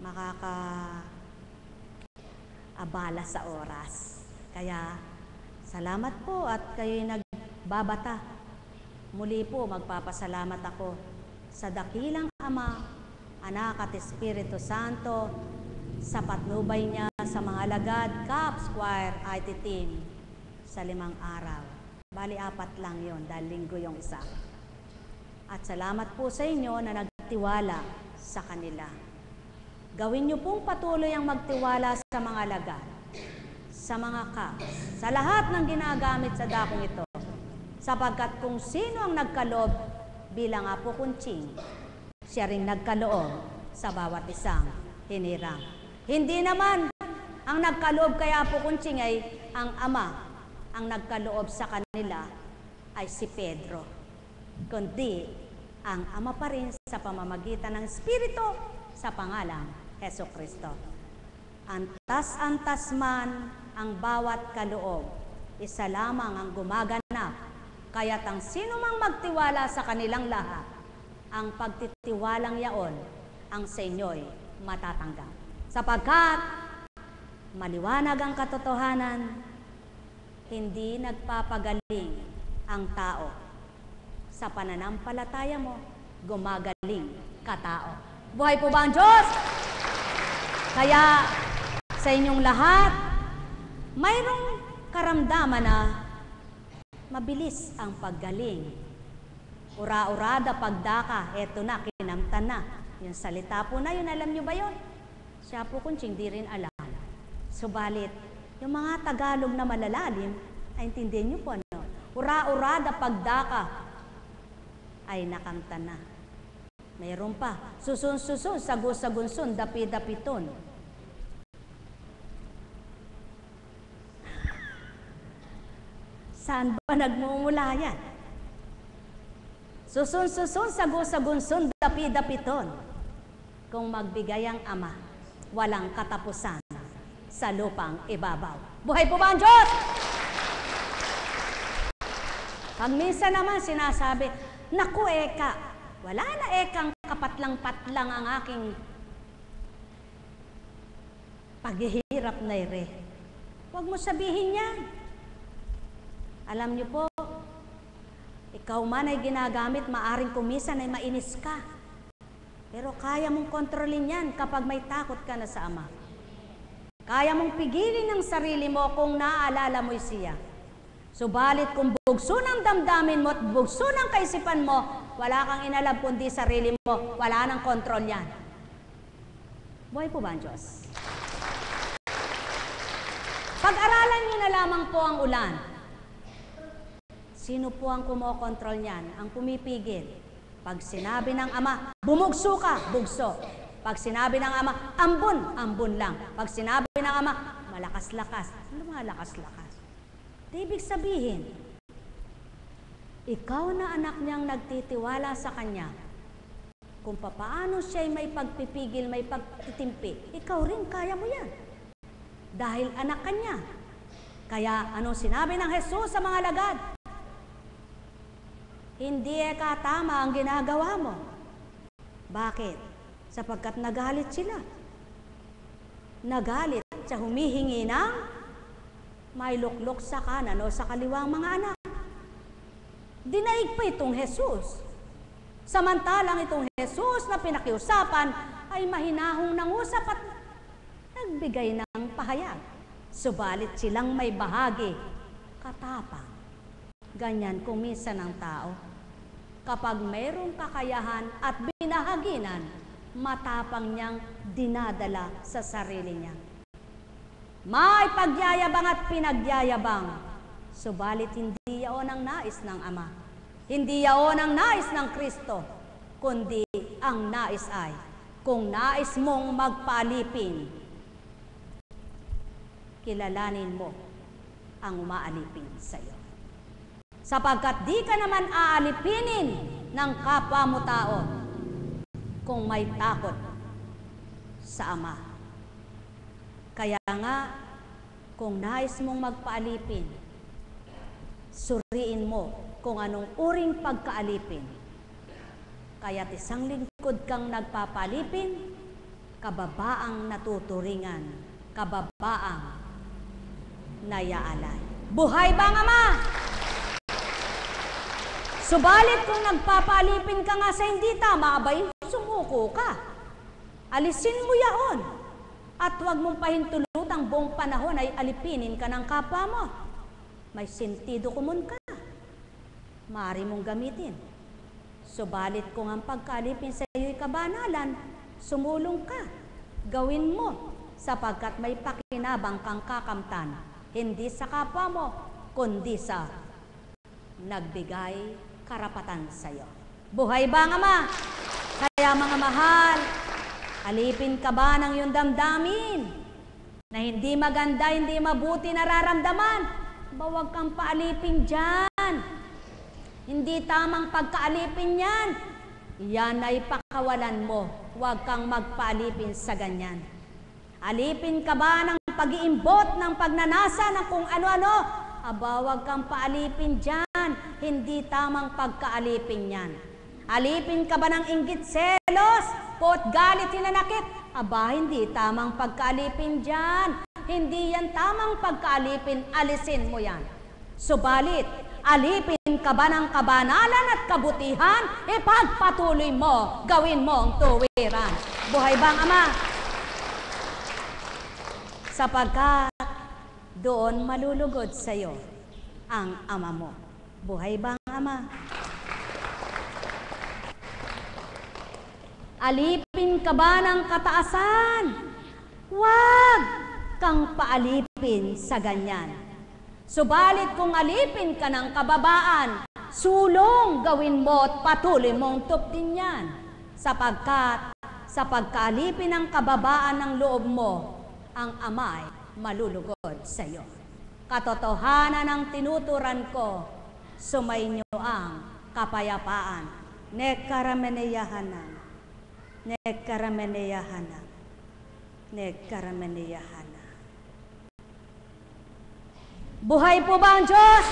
makaka-abala sa oras. Kaya, salamat po at kayo'y nagbabata. Muli po, magpapasalamat ako sa dakilang Ama, Anak at Espiritu Santo, sa patnubay niya sa mga alagad, CAPS, Choir, IT team, sa 5 araw. Bali, 4 lang yon dahil linggo yung isa. At salamat po sa inyo na nagtiwala sa kanila. Gawin niyo pong patuloy ang magtiwala sa mga alagad, sa mga CAPS, sa lahat ng ginagamit sa dakong ito. Sapagkat kung sino ang nagkaloob bilang Apo Kunching, siya ring nagkaloob sa bawat isang hinirang. Hindi naman ang nagkaloob kay Apo Kunching ay ang Ama. Ang nagkaloob sa kanila ay si Pedro. Kundi ang Ama pa rin sa pamamagitan ng Espiritu sa pangalang Hesukristo. Antas-antas man ang bawat kaloob, isa lamang ang gumaganap. Kaya't ang sino mang magtiwala sa kanilang lahat, ang pagtitiwalang yaon ang sa inyo'y matatanggap. Sapagkat maliwanag ang katotohanan, hindi nagpapagaling ang tao. Sa pananampalataya mo, gumagaling ka tao. Buhay po ba ang Diyos? Kaya sa inyong lahat, mayroong karamdaman na mabilis ang paggaling. Ura-urada pagdaka, eto na, kinamtan na. Yung salita po na yun, alam nyo ba yun? Siya po Kunching, di rin alam. Subalit, Yung mga Tagalog na malalalim, ay intindihin niyo po ano? Ura-urada pagdaka ay nakamta na. Mayroon pa, susun-susun, sagu-sagunsun, dapi-dapiton. Saan ba nagmumula yan? Susun-susun, sagu-sagunsun, dapi-dapiton. Kung magbigay ang Ama, walang katapusan sa lupang ibabaw. Buhay po ba ang Diyos? Pag minsan naman sinasabi, naku eka, wala na ekang kapatlang-patlang ang aking paghihirap na ire. Huwag mo sabihin yan. Alam niyo po, ikaw man ay ginagamit, maaring kumisan ay mainis ka. Pero kaya mong kontrolin yan kapag may takot ka na sa Ama. Kaya mong pigilin ang sarili mo kung naaalala mo'y siya. Subalit kung bugso ng damdamin mo at bugso ng kaisipan mo, wala kang inalab kundi sarili mo, wala nang kontrol yan. Buhay po ba ang Diyos? Pag-aralan niyo na lamang po ang ulan. Sino po ang kumokontrol niyan? Ang pumipigil. Pag sinabi ng Ama, bumugso ka, bugso. Pag sinabi ng Ama, ambon, ambon lang. Pag sinabi ng Ama, malakas-lakas. Ano mga lakas-lakas? Ibig sabihin, ikaw na anak niyang nagtitiwala sa Kanya, kung papaano siya'y may pagpipigil, may pagtitimpi, ikaw rin kaya mo yan. Dahil anak ka niya. Kaya anong sinabi ng Jesus sa mga lagad? Hindi tama ang ginagawa mo. Bakit? Sapagkat nagalit sila. Nagalit sa humihingi ng may luklok sa kanan o sa kaliwang mga anak. Dinaig pa itong Jesus. Samantalang itong Jesus na pinakiusapan ay mahinahong nangusap at nagbigay ng pahayag. Subalit silang may bahagi, katapang. Ganyan kung minsan ang tao. Kapag mayroong kakayahan at binahaginan, matapang niyang dinadala sa sarili niya. May pagyayabang at pinagyayabang, subalit hindi yaon ang nais ng Ama. Hindi yaon ang nais ng Kristo, kundi ang nais ay, kung nais mong magpaalipin, kilalanin mo ang umaalipin sa iyo. Sapagkat di ka naman aalipinin ng kapwa mo tao kung may takot sa Ama. Kaya nga, kung nais mong magpaalipin, suriin mo kung anong uring pagkaalipin. Kaya't isang lingkod kang nagpapalipin, kababaang natuturingan, kababaang nayaalay. Buhay ba ang Ama? Subalit kung nagpapalipin ka nga sa hindi tama, abay, sumuko ka. Alisin mo yaon. At huwag mong pahintulutang buong panahon ay alipinin ka ng kapwa mo. May sentido kumun ka. Maaari mong gamitin. Subalit kung ang pagkalipin sa iyo'y kabanalan, sumulong ka. Gawin mo, sapagkat may pakinabang kang kakamtan, hindi sa kapwa mo, kundi sa nagbigay karapatan sa iyo. Buhay ba ang Ama? Kaya mga mahal, alipin ka ba ng iyong damdamin na hindi maganda, hindi mabuti nararamdaman? Huwag kang paalipin dyan. Hindi tamang pagkaalipin yan. Yan ay pakawalan mo. Huwag kang magpaalipin sa ganyan. Alipin ka ba ng pag-iimbot, ng pagnanasa, ng kung ano-ano? Aba, huwag kang paalipin dyan. Hindi tamang pagkaalipin yan. Alipin ka ba ng inggit, selos, pot, galit, hinanakit? Aba, hindi tamang pagkaalipin dyan. Hindi yan tamang pagkaalipin, alisin mo yan. Subalit, alipin ka ba ng kabanalan at kabutihan? Ipagpatuloy mo, gawin mo ang tuwiran. Buhay bang Ama? Sapagkat doon malulugod sa iyo ang Ama mo. Buhay bang Ama? Alipin ka ba ng kataasan? Huwag kang paalipin alipin sa ganyan. Subalit kung alipin ka ng kababaan, sulong gawin mo at patuloy mong tuptin yan. Sapagkat sa pagkaalipin ng kababaan ng loob mo, ang Ama'y malulugod sa iyo. Katotohanan ng tinuturan ko, sumainyo ang kapayapaan. Nekarameneyahanan. Nekarameneyahanan. Nekarameneyahanan. Buhay po ba ang Diyos?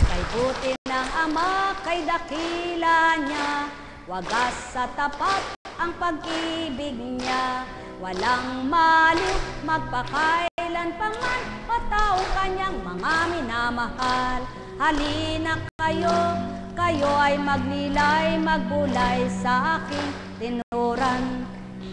Kay buti ng Ama, kay dakila niya, wagas sa tapat ang pag-ibig niya. Walang maliw, magpakailan pa man, o tao kanyang mga minamahal. Halina kayo, kayo ay magnilay, magbulay sa aking tinuran.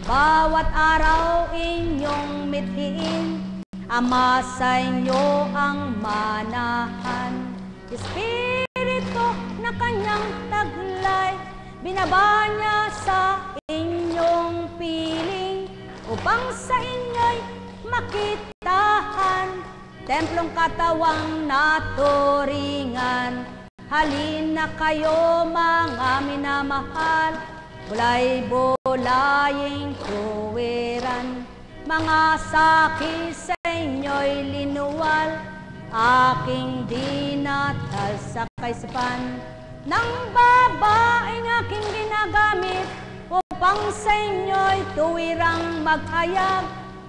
Bawat araw inyong mithiin, Ama sa inyo ang manahan. Espiritu na kanyang taglay, binaba niya sa inyong piling, upang sa inyo'y makitahan, templong katawang naturingan. Halina kayo mga minamahal, bulay-bulaying tuwiran. Mga saki sa inyo'y linuwal, aking dinatal sa kaisipan. Ng babaeng aking ginagamit, upang sa inyo'y tuwirang maghayag.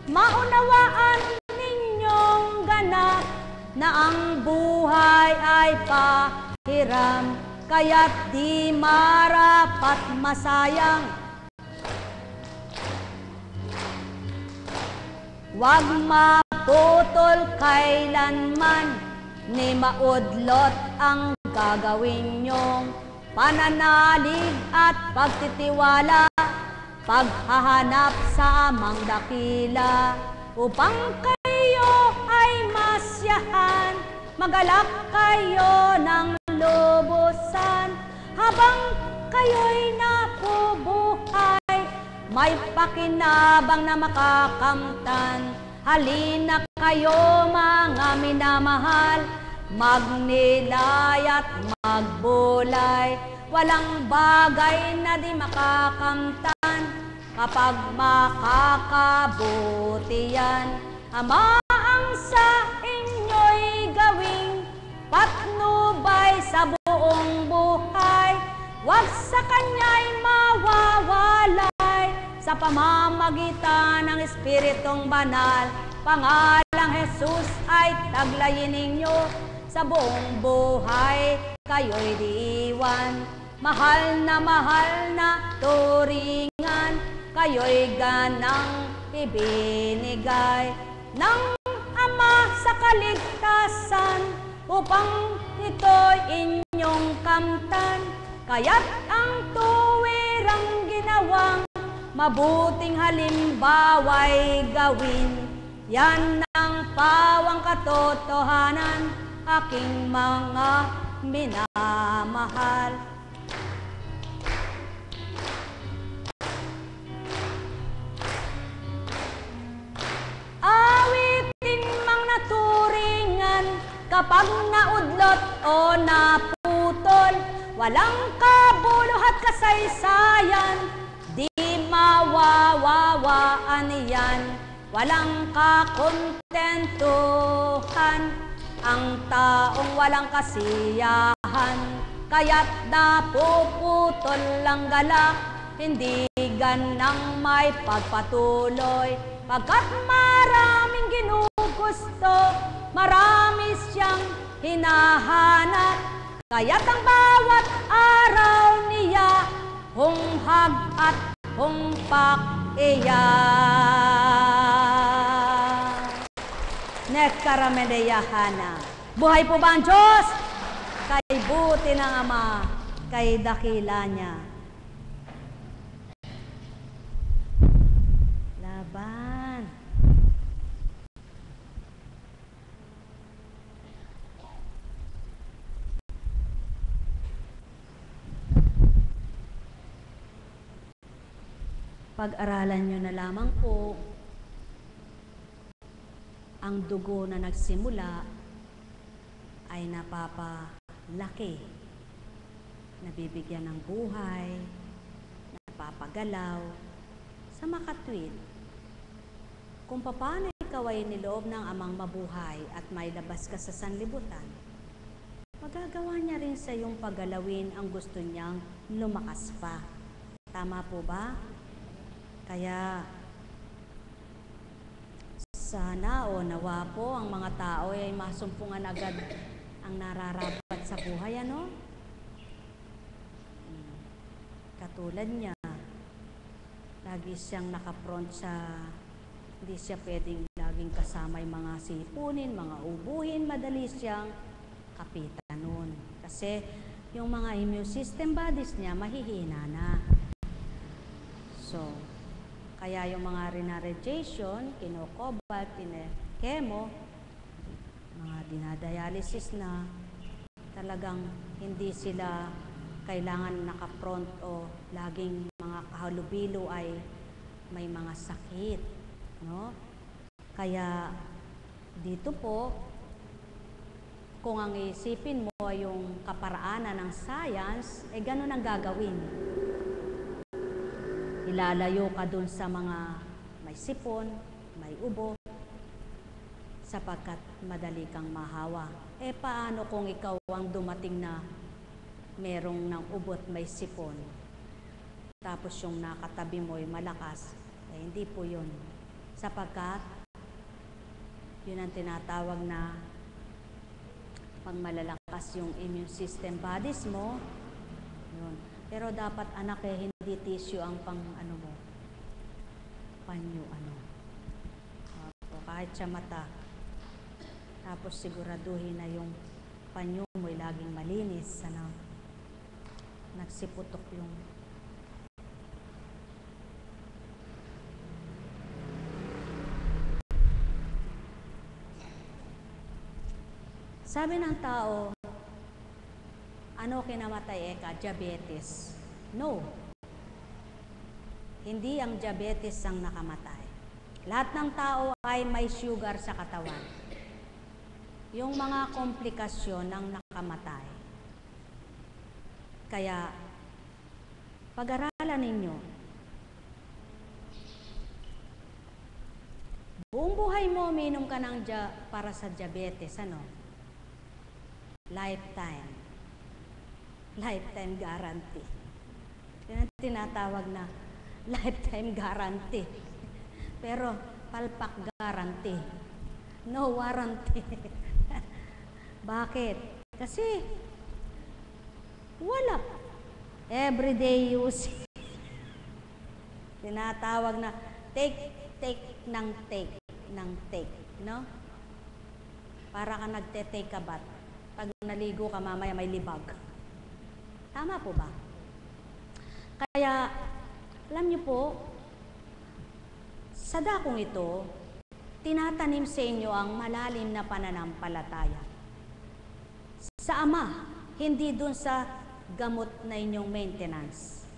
Maunawaan ninyong ganap, na ang buhay ay pahiram, kaya't di marapat masayang. Huwag maputol kailanman, ni maudlot ang gagawin nyong pananalig at pagtitiwala, paghahanap sa amang dakila, upang kayo ay masyahan, magalak kayo ng lubusan, habang kayo'y napubuhay, may pakinabang na makakamtan. Halina kayo mga minamahal, magnilay at magbulay, walang bagay na di makakamtan, kapag makakabuti yan. Ama ang sa inyo'y gawing patnubay sa buong buhay, wag sa kanya'y mawawalay, sa pamamagitan ng Espiritong Banal. Pangalang Jesus ay taglayin ninyo, sa buong buhay kayo'y diiwan. Mahal na turingan, kayo'y ganang ibinigay ng Ama sa kaligtasan, upang ito'y inyong kamtan. Kaya't ang tuwirang ginawang mabuting halimbawa'y gawin. Yan ang pawang katotohanan, aking mga minamahal. Awitin mang naturingan, kapag naudlot o naputol, walang kabuluhat kasaysayan, di mawawawaan yan, walang kakontentuhan, ang taong walang kasiyahan, kaya't napuputol ang galak, hindi ganang may pagpatuloy, pagkat maraming ginugusto, marami siyang hinahanap, kaya't ang bawat araw niya, hunghag at hungpak iyan. Nekarameneyahana. Buhay po ba ang Diyos? Kay buti ng Ama, kay dakila niya. Laban. Pag-aralan nyo na lamang po ang dugo na nagsimula ay napapalaki, nabibigyan ng buhay, napapagalaw, sa makatwid. Kung paano ikaw ay niloob ng Amang mabuhay at may labas ka sa sanlibutan, magagawa niya rin sa iyong paggalawin ang gusto niyang lumakas pa. Tama po ba? Kaya sana o nawa po ang mga tao ay masumpungan agad ang nararapat sa buhay, ano? Katulad niya, lagi siyang nakapront sa, hindi siya pwedeng laging kasama yung mga sipunin, mga ubuhin, madali siyang kapitan nun. Kasi yung mga immune system bodies niya mahihina na. So, kaya yung mga radiation, kinokobalt, chemo, mga dinadialysis na, talagang hindi sila kailangan nakapront o laging mga kahalubilo ay may mga sakit, no? Kaya dito po, kung ang isipin mo ay yung kaparaanan ng science, eh ganun ang gagawin. Ilalayo ka dun sa mga may sipon, may ubo, sapagkat madali kang mahawa. Eh paano kung ikaw ang dumating na merong ng ubot may sipon, tapos yung nakatabi mo ay malakas? Eh hindi po yun. Sapagkat yun ang tinatawag na pag malalakas yung immune system bodies mo, yun. Pero dapat anak eh, hindi tissue ang pang ano mo, panyo ano. O kahit sa mata. Tapos siguraduhin na yung panyo mo ay laging malinis, ano. Nagsiputok yung sabi ng tao, ano kinamatay eka? Diabetes. No. Hindi ang diabetes ang nakamatay. Lahat ng tao ay may sugar sa katawan. Yung mga komplikasyon ang nakamatay. Kaya, pag-aralan ninyo. Buong buhay mo, uminom ka ng para sa diabetes, ano? Lifetime. Lifetime guarantee. Yan ang tinatawag na lifetime guarantee. Pero palpak guarantee. No warranty. Bakit? Kasi wala. Everyday use. Tinatawag na take, no? Para ka nagte-take a bath. Pag naligo ka, mamaya may libag. Tama po ba? Kaya, alam niyo po, sa dakong ito, tinatanim sa inyo ang malalim na pananampalataya. Sa Ama, hindi dun sa gamot na inyong maintenance.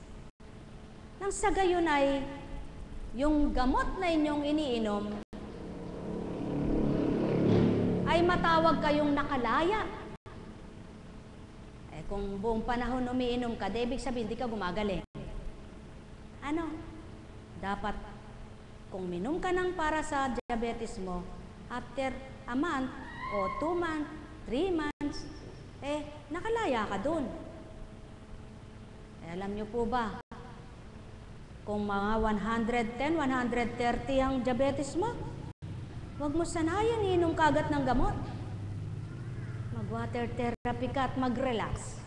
Nang sa gayon ay, yung gamot na inyong iniinom, ay matawag kayong nakalaya. Kung buong panahon umiinom ka, ibig sabihin, hindi ka gumagaling. Ano? Dapat, kung minom ka ng para sa diabetes mo, after a month, o 2 months, 3 months, nakalaya ka dun. Alam nyo po ba, kung mga 110, 130 ang diabetes mo, huwag mo sanayan, iinom ka agad ng gamot. Mag-water therapy ka at mag-relax.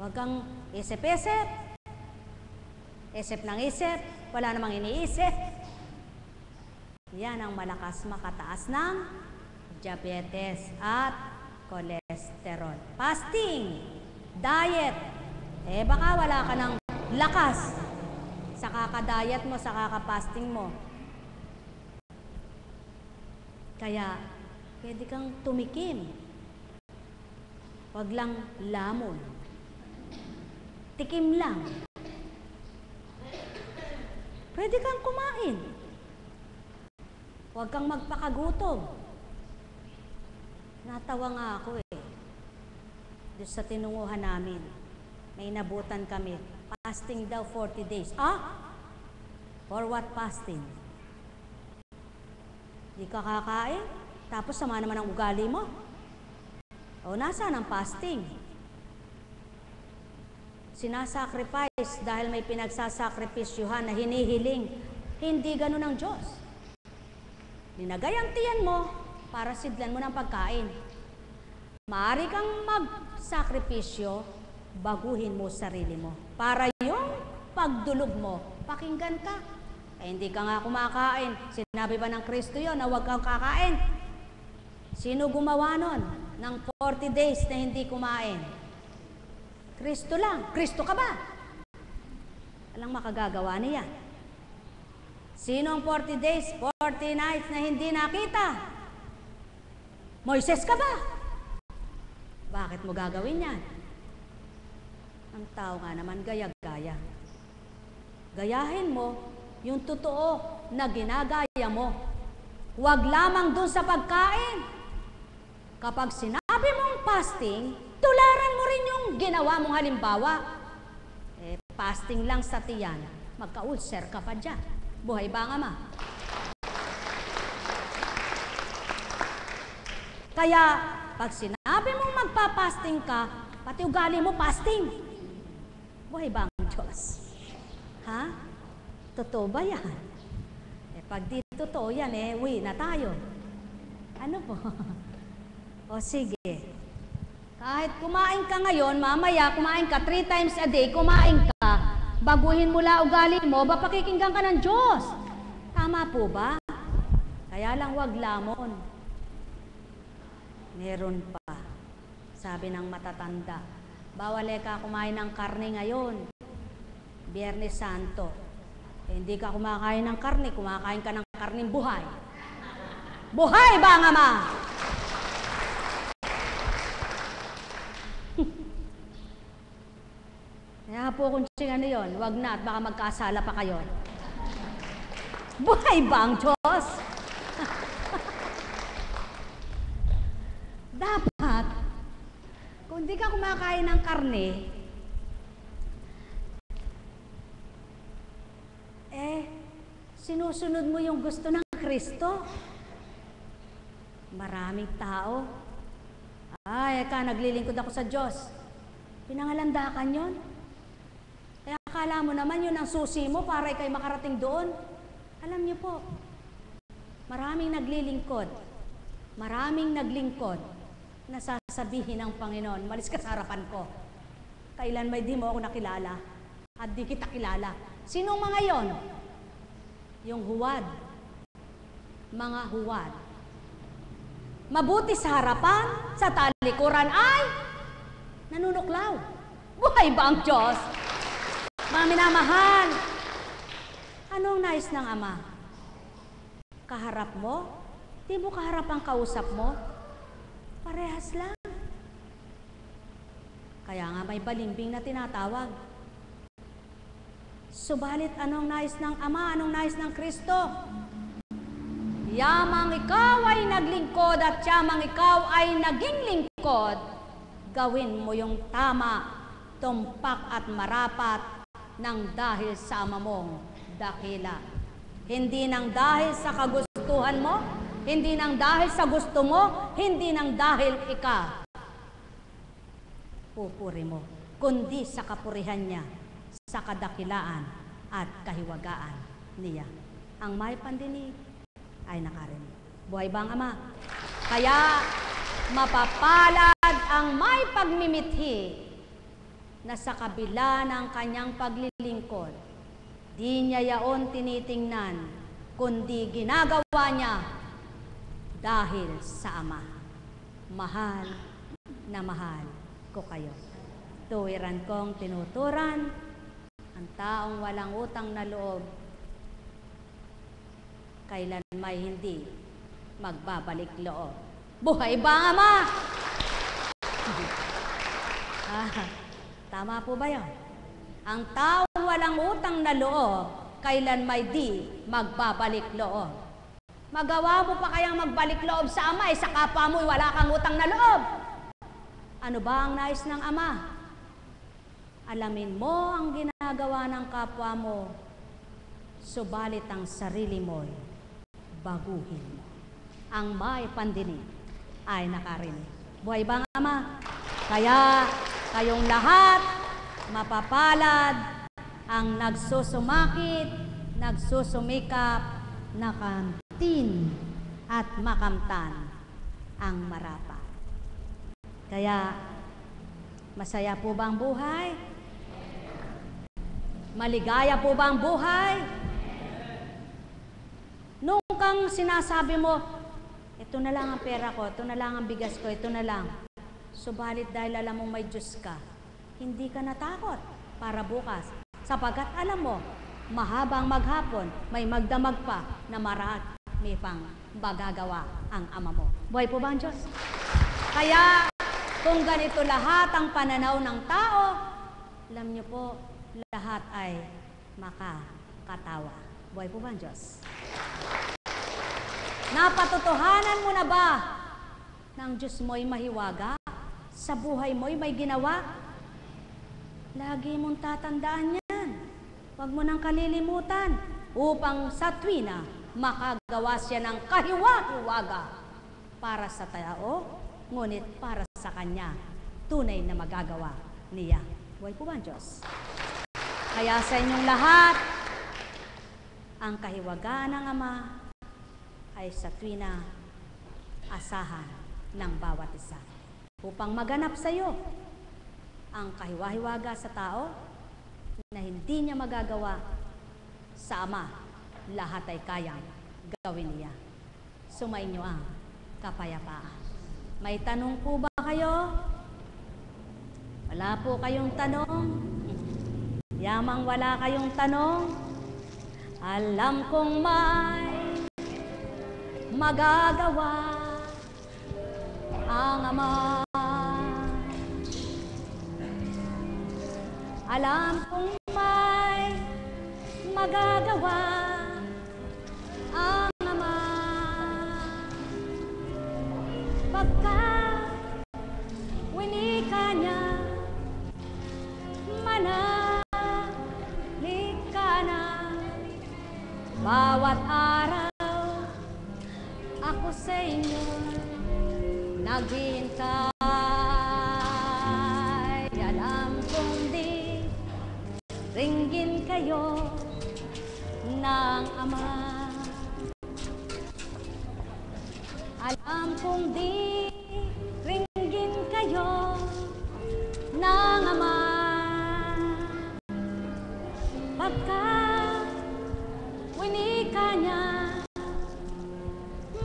Huwag kang isip-isip. Isip ng isip. Wala namang iniisip. Yan ang malakas makataas ng diabetes at cholesterol. Fasting. Diet. Baka wala ka ng lakas sa kaka-diet mo, sa kaka-fasting mo. Kaya, pwede kang tumikim. Huwag lang lamon. Tikim lang. Pwede kang kumain. Huwag kang magpakagutom. Natawa nga ako eh. Doon sa tinunguhan namin, may nabutan kami. Fasting daw 40 days. For what fasting? Di ka kakain? Tapos sama naman ang ugali mo? O nasaan ang fasting? Sinasacrifice dahil may pinagsasakripisyuhan na hinihiling. Hindi ganun ang Diyos. Ninagay ang tiyan mo para sidlan mo ng pagkain. Maaari kang magsakripisyo, baguhin mo sarili mo. Para yung pagdulog mo, pakinggan ka. Hindi ka nga kumakain. Sinabi ba ng Kristo yun na huwag kang kakain? Sino gumawa nun ng 40 days na hindi kumain? Kristo lang. Kristo ka ba? Walang makagagawa niya. Sino ang 40 days, 40 nights na hindi nakita? Moises ka ba? Bakit mo gagawin yan? Ang tao nga naman gaya-gaya. Gayahin mo yung totoo na ginagaya mo. Huwag lamang dun sa pagkain. Kapag sinabi mong fasting, tularan mo rin yung ginawa mong halimbawa. Fasting lang sa tiyan, magka-ulcer ka pa dyan. Buhay ba ang Ama? Kaya, pag sinabi mong magpa-fasting ka, pati ugali mo fasting. Buhay ba ang Diyos? Ha? Totoo ba yan? Pag di totoo yan, uwi na tayo. Ano po? O sige. Kahit kumain ka ngayon, mamaya kumain ka 3 times a day, kumain ka, baguhin mula ugali mo, ba pakikinggan ka ng Diyos? Tama po ba? Kaya lang wag lamon. Meron pa. Sabi ng matatanda, bawal ka kumain ng karne ngayon. Biyernes Santo. Hindi ka kumakain ng karne, kumakain ka ng karneng buhay. Buhay ba ang Ama? Kaya po kung ano yun, wag na at baka magkasala pa kayo. Buhay ba ang Diyos? Dapat, kung di ka kumakain ng karne, sinusunod mo yung gusto ng Kristo. Maraming tao, naglilingkod ako sa Diyos. Pinangalandakan yun. Kaya akala mo naman yun ang susi mo para ikay makarating doon. Alam niyo po, maraming naglilingkod, maraming naglingkod na sasabihin ng Panginoon, malis ka sa harapan ko. Kailan may di mo ako nakilala at di kita kilala. Sinong mga yon? Yung huwad. Mga huwad. Mabuti sa harapan, sa talikuran ay nanunuklaw. Buhay ba ang Diyos? Mga minamahal, anong nais ng Ama? Kaharap mo? Di mo kaharap ang kausap mo? Parehas lang. Kaya nga may balimbing na tinatawag. Subalit anong nais ng Ama? Anong nais ng Kristo? Yamang ikaw ay naglingkod at yamang ikaw ay naging lingkod, gawin mo yung tama, tumpak at marapat nang dahil sa Ama mong dakila. Hindi nang dahil sa kagustuhan mo, hindi nang dahil sa gusto mo, hindi nang dahil pupuri mo, kundi sa kapurihan niya, sa kadakilaan at kahiwagaan niya. Ang may pandinig ay nakarinig. Buhay ba ang Ama? Kaya mapapalad ang may pagmimithi na sa kabila ng kanyang paglilingkod, di niya yaon tinitingnan, kundi ginagawa niya dahil sa Ama. Mahal na mahal ko kayo. Tuwiran kong tinuturan, ang taong walang utang na loob, kailan may hindi magbabalik loob. Buhay ba ang Ama? Tama po ba yun? Ang taong walang utang na loob, kailan may di magbabalik loob. Magawa mo pa kayang magbalik loob sa ama, sa kapwa mo'y wala kang utang na loob. Ano ba ang nais ng ama? Alamin mo ang ginagawa ng kapwa mo, subalit ang sarili mo'y baguhin mo. Ang may pandinig ay nakarinig. Buhay bang ama? Kaya kayong lahat mapapalad ang nagsusumakit, nagsusumikap, nakamtin at makamtan ang marapat. Kaya, masaya po ba ang buhay? Maligaya po ba ang buhay? Nung kang sinasabi mo, ito na lang ang pera ko, ito na lang ang bigas ko, ito na lang. Subalit dahil alam mong may Diyos ka, hindi ka natakot para bukas. Sapagkat alam mo, mahabang maghapon, may magdamag pa na marami pang magagawa ang ama mo. Buhay po ba ang Diyos? Kaya, kung ganito lahat ang pananaw ng tao, alam niyo po, lahat ay makakatawa. Buhay po ba ang Diyos? Napatotohanan mo na ba ng Diyos mo'y mahiwaga? Sa buhay mo'y may ginawa? Lagi mong tatandaan yan. Huwag mo nang kalilimutan upang sa tuwina makagawa siya ng kahiwa-hiwaga para sa tao, ngunit para sa kanya, tunay na magagawa niya. Buhay po ba ang Diyos? Kaya sa inyong lahat, ang kahiwagaan ng Ama ay sa tuwina asahan ng bawat isa. Upang maganap sa iyo ang kahiwa-hiwaga sa tao na hindi niya magagawa sa Ama, lahat ay kayang gawin niya. Sumainyo ang kapayapaan. May tanong po ba kayo? Wala po kayong tanong? Yamang wala kayong tanong? Alam kong may magagawa ang Ama. Alam kong may magagawa ang Ama. Pagkat winika niya, manahalik ka na. Bawat araw ako sa inyo naghihintay. Alam kong di ringgin kayo ng Ama. Alam kong di ringgin kayo ng Ama. Pagkat winika niya,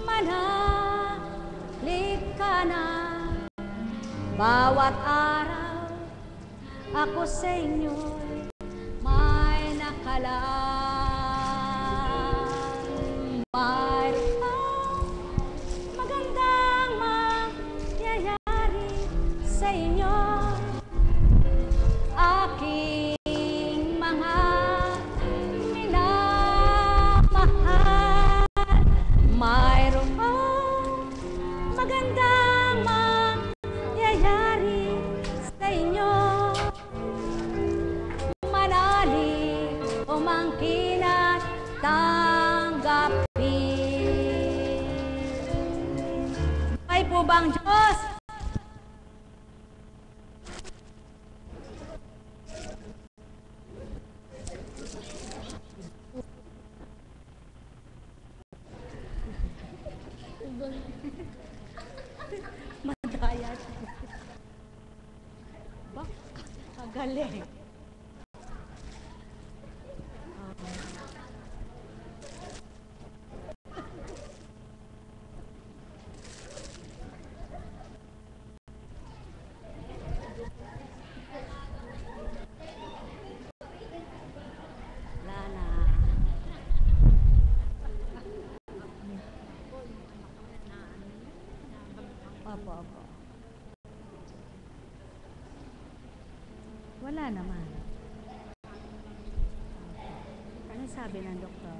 manahalik ka na. Bawat araw ako sa inyo'y may nakalaan. Mayroong magandang mangyayari sa inyo, aking mga minamahal. Mayroong magandang mangyayari sa inyo, manali umangkin at tanggapin. Ay po bang Diyos? Madaya siya. Ba? Kagaling. Lana. Opo. Wala naman. Ano sabi ng doktor?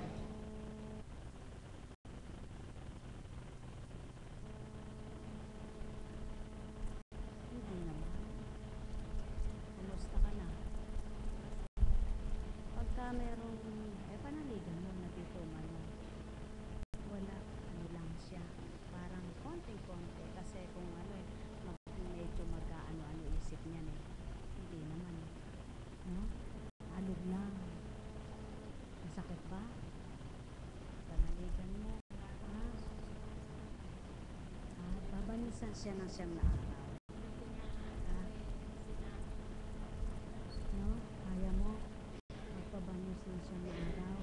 Nasaan siya ng siyam na araw? Ha? No? Kaya mo? Magpabanos ng siyam na araw?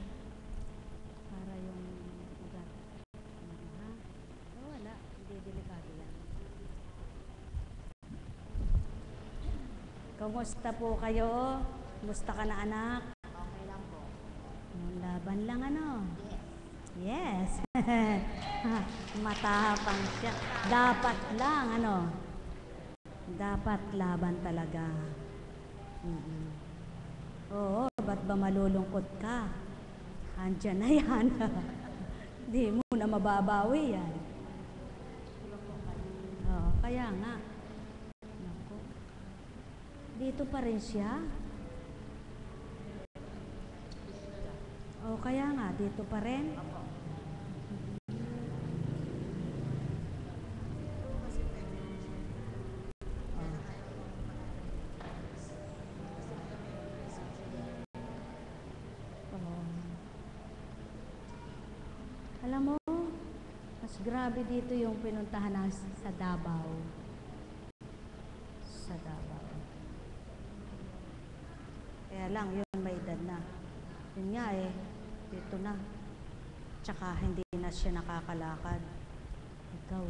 Para yung ugat. Ha? Oh, wala. Hindi delikado yan. Kumusta po kayo? Kumusta ka na, anak? Okay lang po. Laban lang, ano? Yes. Matapang siya. Dapat lang, ano? Dapat laban talaga. Oo, ba't ba malulungkot ka? Andiyan na yan. Di mo na mababawi yan. Oo, kaya nga. Naku. Dito pa rin siya. O kaya nga, dito pa rin. Alam mo, mas grabe dito yung pinuntahan na sa Davao. Sa Davao. Kaya lang, yun may edad na. Yun nga dito na. Tsaka hindi na siya nakakalakad. Ikaw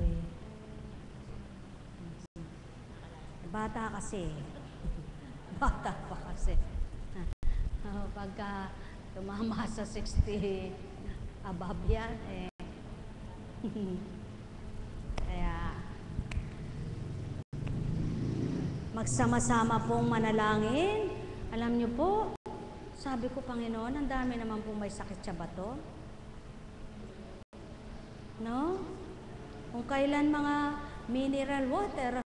bata kasi. Bata pa kasi. Pagka tumama sa 60 above yan, kaya magsama-sama pong manalangin. Alam niyo po, sabi ko, Panginoon, ang dami naman pong may sakit sa bato. No? Kung kailan mga mineral water,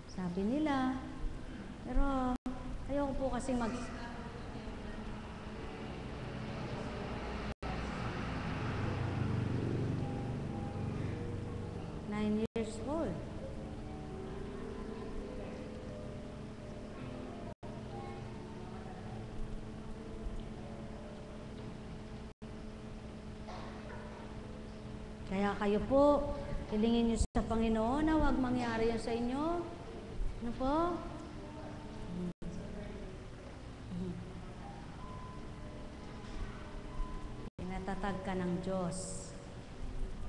sabi nila, pero ayoko po kasi 9 years old. Kaya kayo po, hilingin niyo sa Panginoon na huwag mangyari yan sa inyo. Ano po? Pinatatag ka ng Diyos.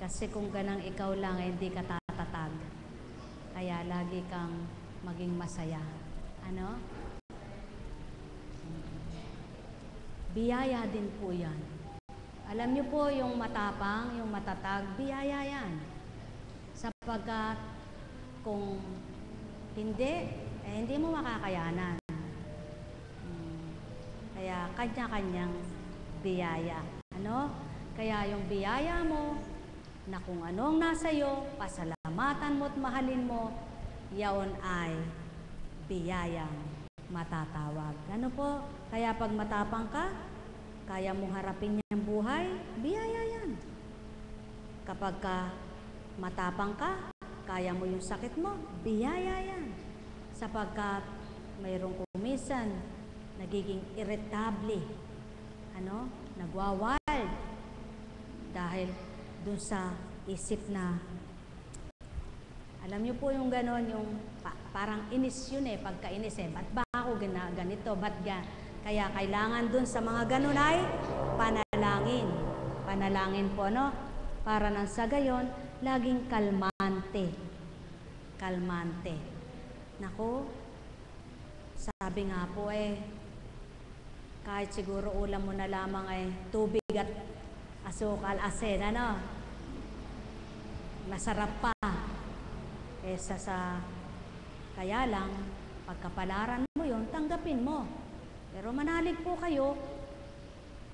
Kasi kung ganang ikaw lang, hindi ka tatatag. Kaya lagi kang maging masaya. Ano? Biyaya din po yan. Alam niyo po, yung matapang, yung matatag, biyaya yan. Sapagkat kung hindi, hindi mo makakayanan. Kaya kanya-kanyang biyaya. Ano? Kaya yung biyaya mo, na kung anong nasa iyo, pasalamatan mo at mahalin mo, yaon ay biyayang matatawag. Ano po? Kaya pag matapang ka, kaya mong harapin yung buhay, biyaya yan. Kapag ka matapang ka, kaya mo yung sakit mo, biyaya yan. Sapagkat mayroong kumisan, nagiging irritable, nagwawild. Dahil dun sa isip na, alam niyo po yung ganon, yung parang inis yun pagkainis ba't ba ako ganito, ba't kaya kailangan dun sa mga ganon ay panalangin. Panalangin po, para nang sa gayon, laging kalmante. Kalmante. Naku, sabi nga po kahit siguro ulam mo na lamang tubig at asukal, asin, masarap pa. Kaya lang, pagkapalaran mo yon, tanggapin mo. Pero manalig po kayo,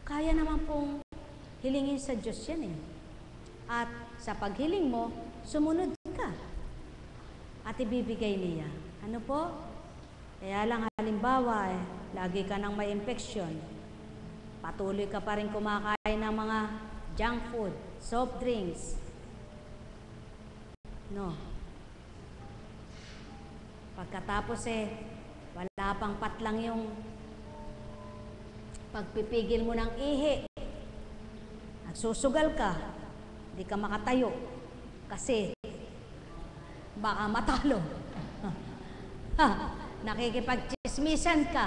kaya naman pong hilingin sa Diyos yan At sa paghiling mo, sumunod ka. At ibibigay niya. Ano po? Kaya lang halimbawa, lagi ka nang may infection. Patuloy ka pa rin kumakain ng mga junk food, soft drinks. No. Pagkatapos wala pang patlang yung pagpipigil mo ng ihi. Nagsusugal ka, hindi ka makatayo. Kasi baka matalo. Nakikipag-chismisan ka.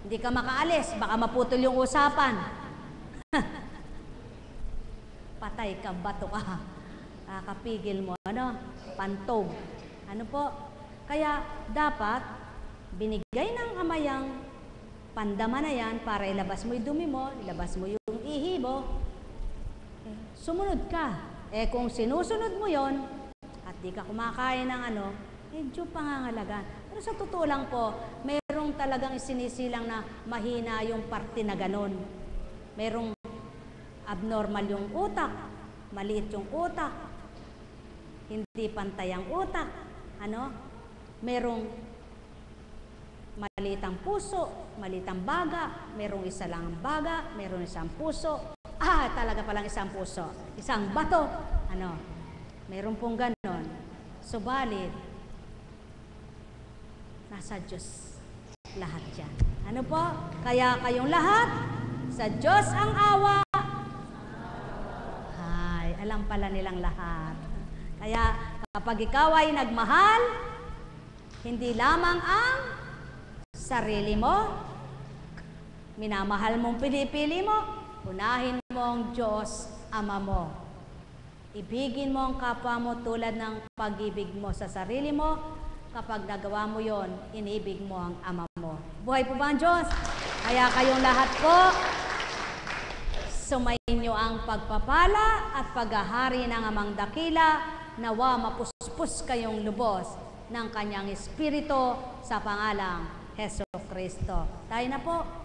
Hindi ka makaalis, baka maputol yung usapan. Patay ka, bato ka. Kakapigil mo, pantog. Ano po? Kaya dapat binigay ng Ama yang pandama na yan para ilabas mo yung dumi mo, ilabas mo yung ihi mo. Sumunod ka. Kung sinusunod mo yon at di ka kumakain ng medyo pangangalaga. Pero sa totoo lang po, merong talagang isinisilang na mahina yung parte na ganon. Merong abnormal yung utak, maliit yung utak, hindi pantay ang utak, merong maliit ang puso, maliit ang baga, merong isa lang ang baga, merong isang puso, talaga palang isang puso, isang bato, meron pong ganon. Subalit, nasa Diyos lahat yan. Ano po? Kaya kayong lahat, sa Diyos ang awa. Alam pala nilang lahat. Kaya kapag ikaw ay nagmahal, hindi lamang ang sarili mo, minamahal mong pinipili mo, unahin mo ang Diyos, Ama mo. Ibigin mo ang kapwa mo tulad ng pag-ibig mo sa sarili mo. Kapag nagawa mo yon, inibig mo ang Ama mo. Buhay po ba ang Diyos? Kaya kayong lahat po, sumayin niyo ang pagpapala at paghahari ng Amang Dakila, nawa mapuspos kayong lubos ng Kanyang Espiritu sa pangalang Hesus Kristo. Tayo na po.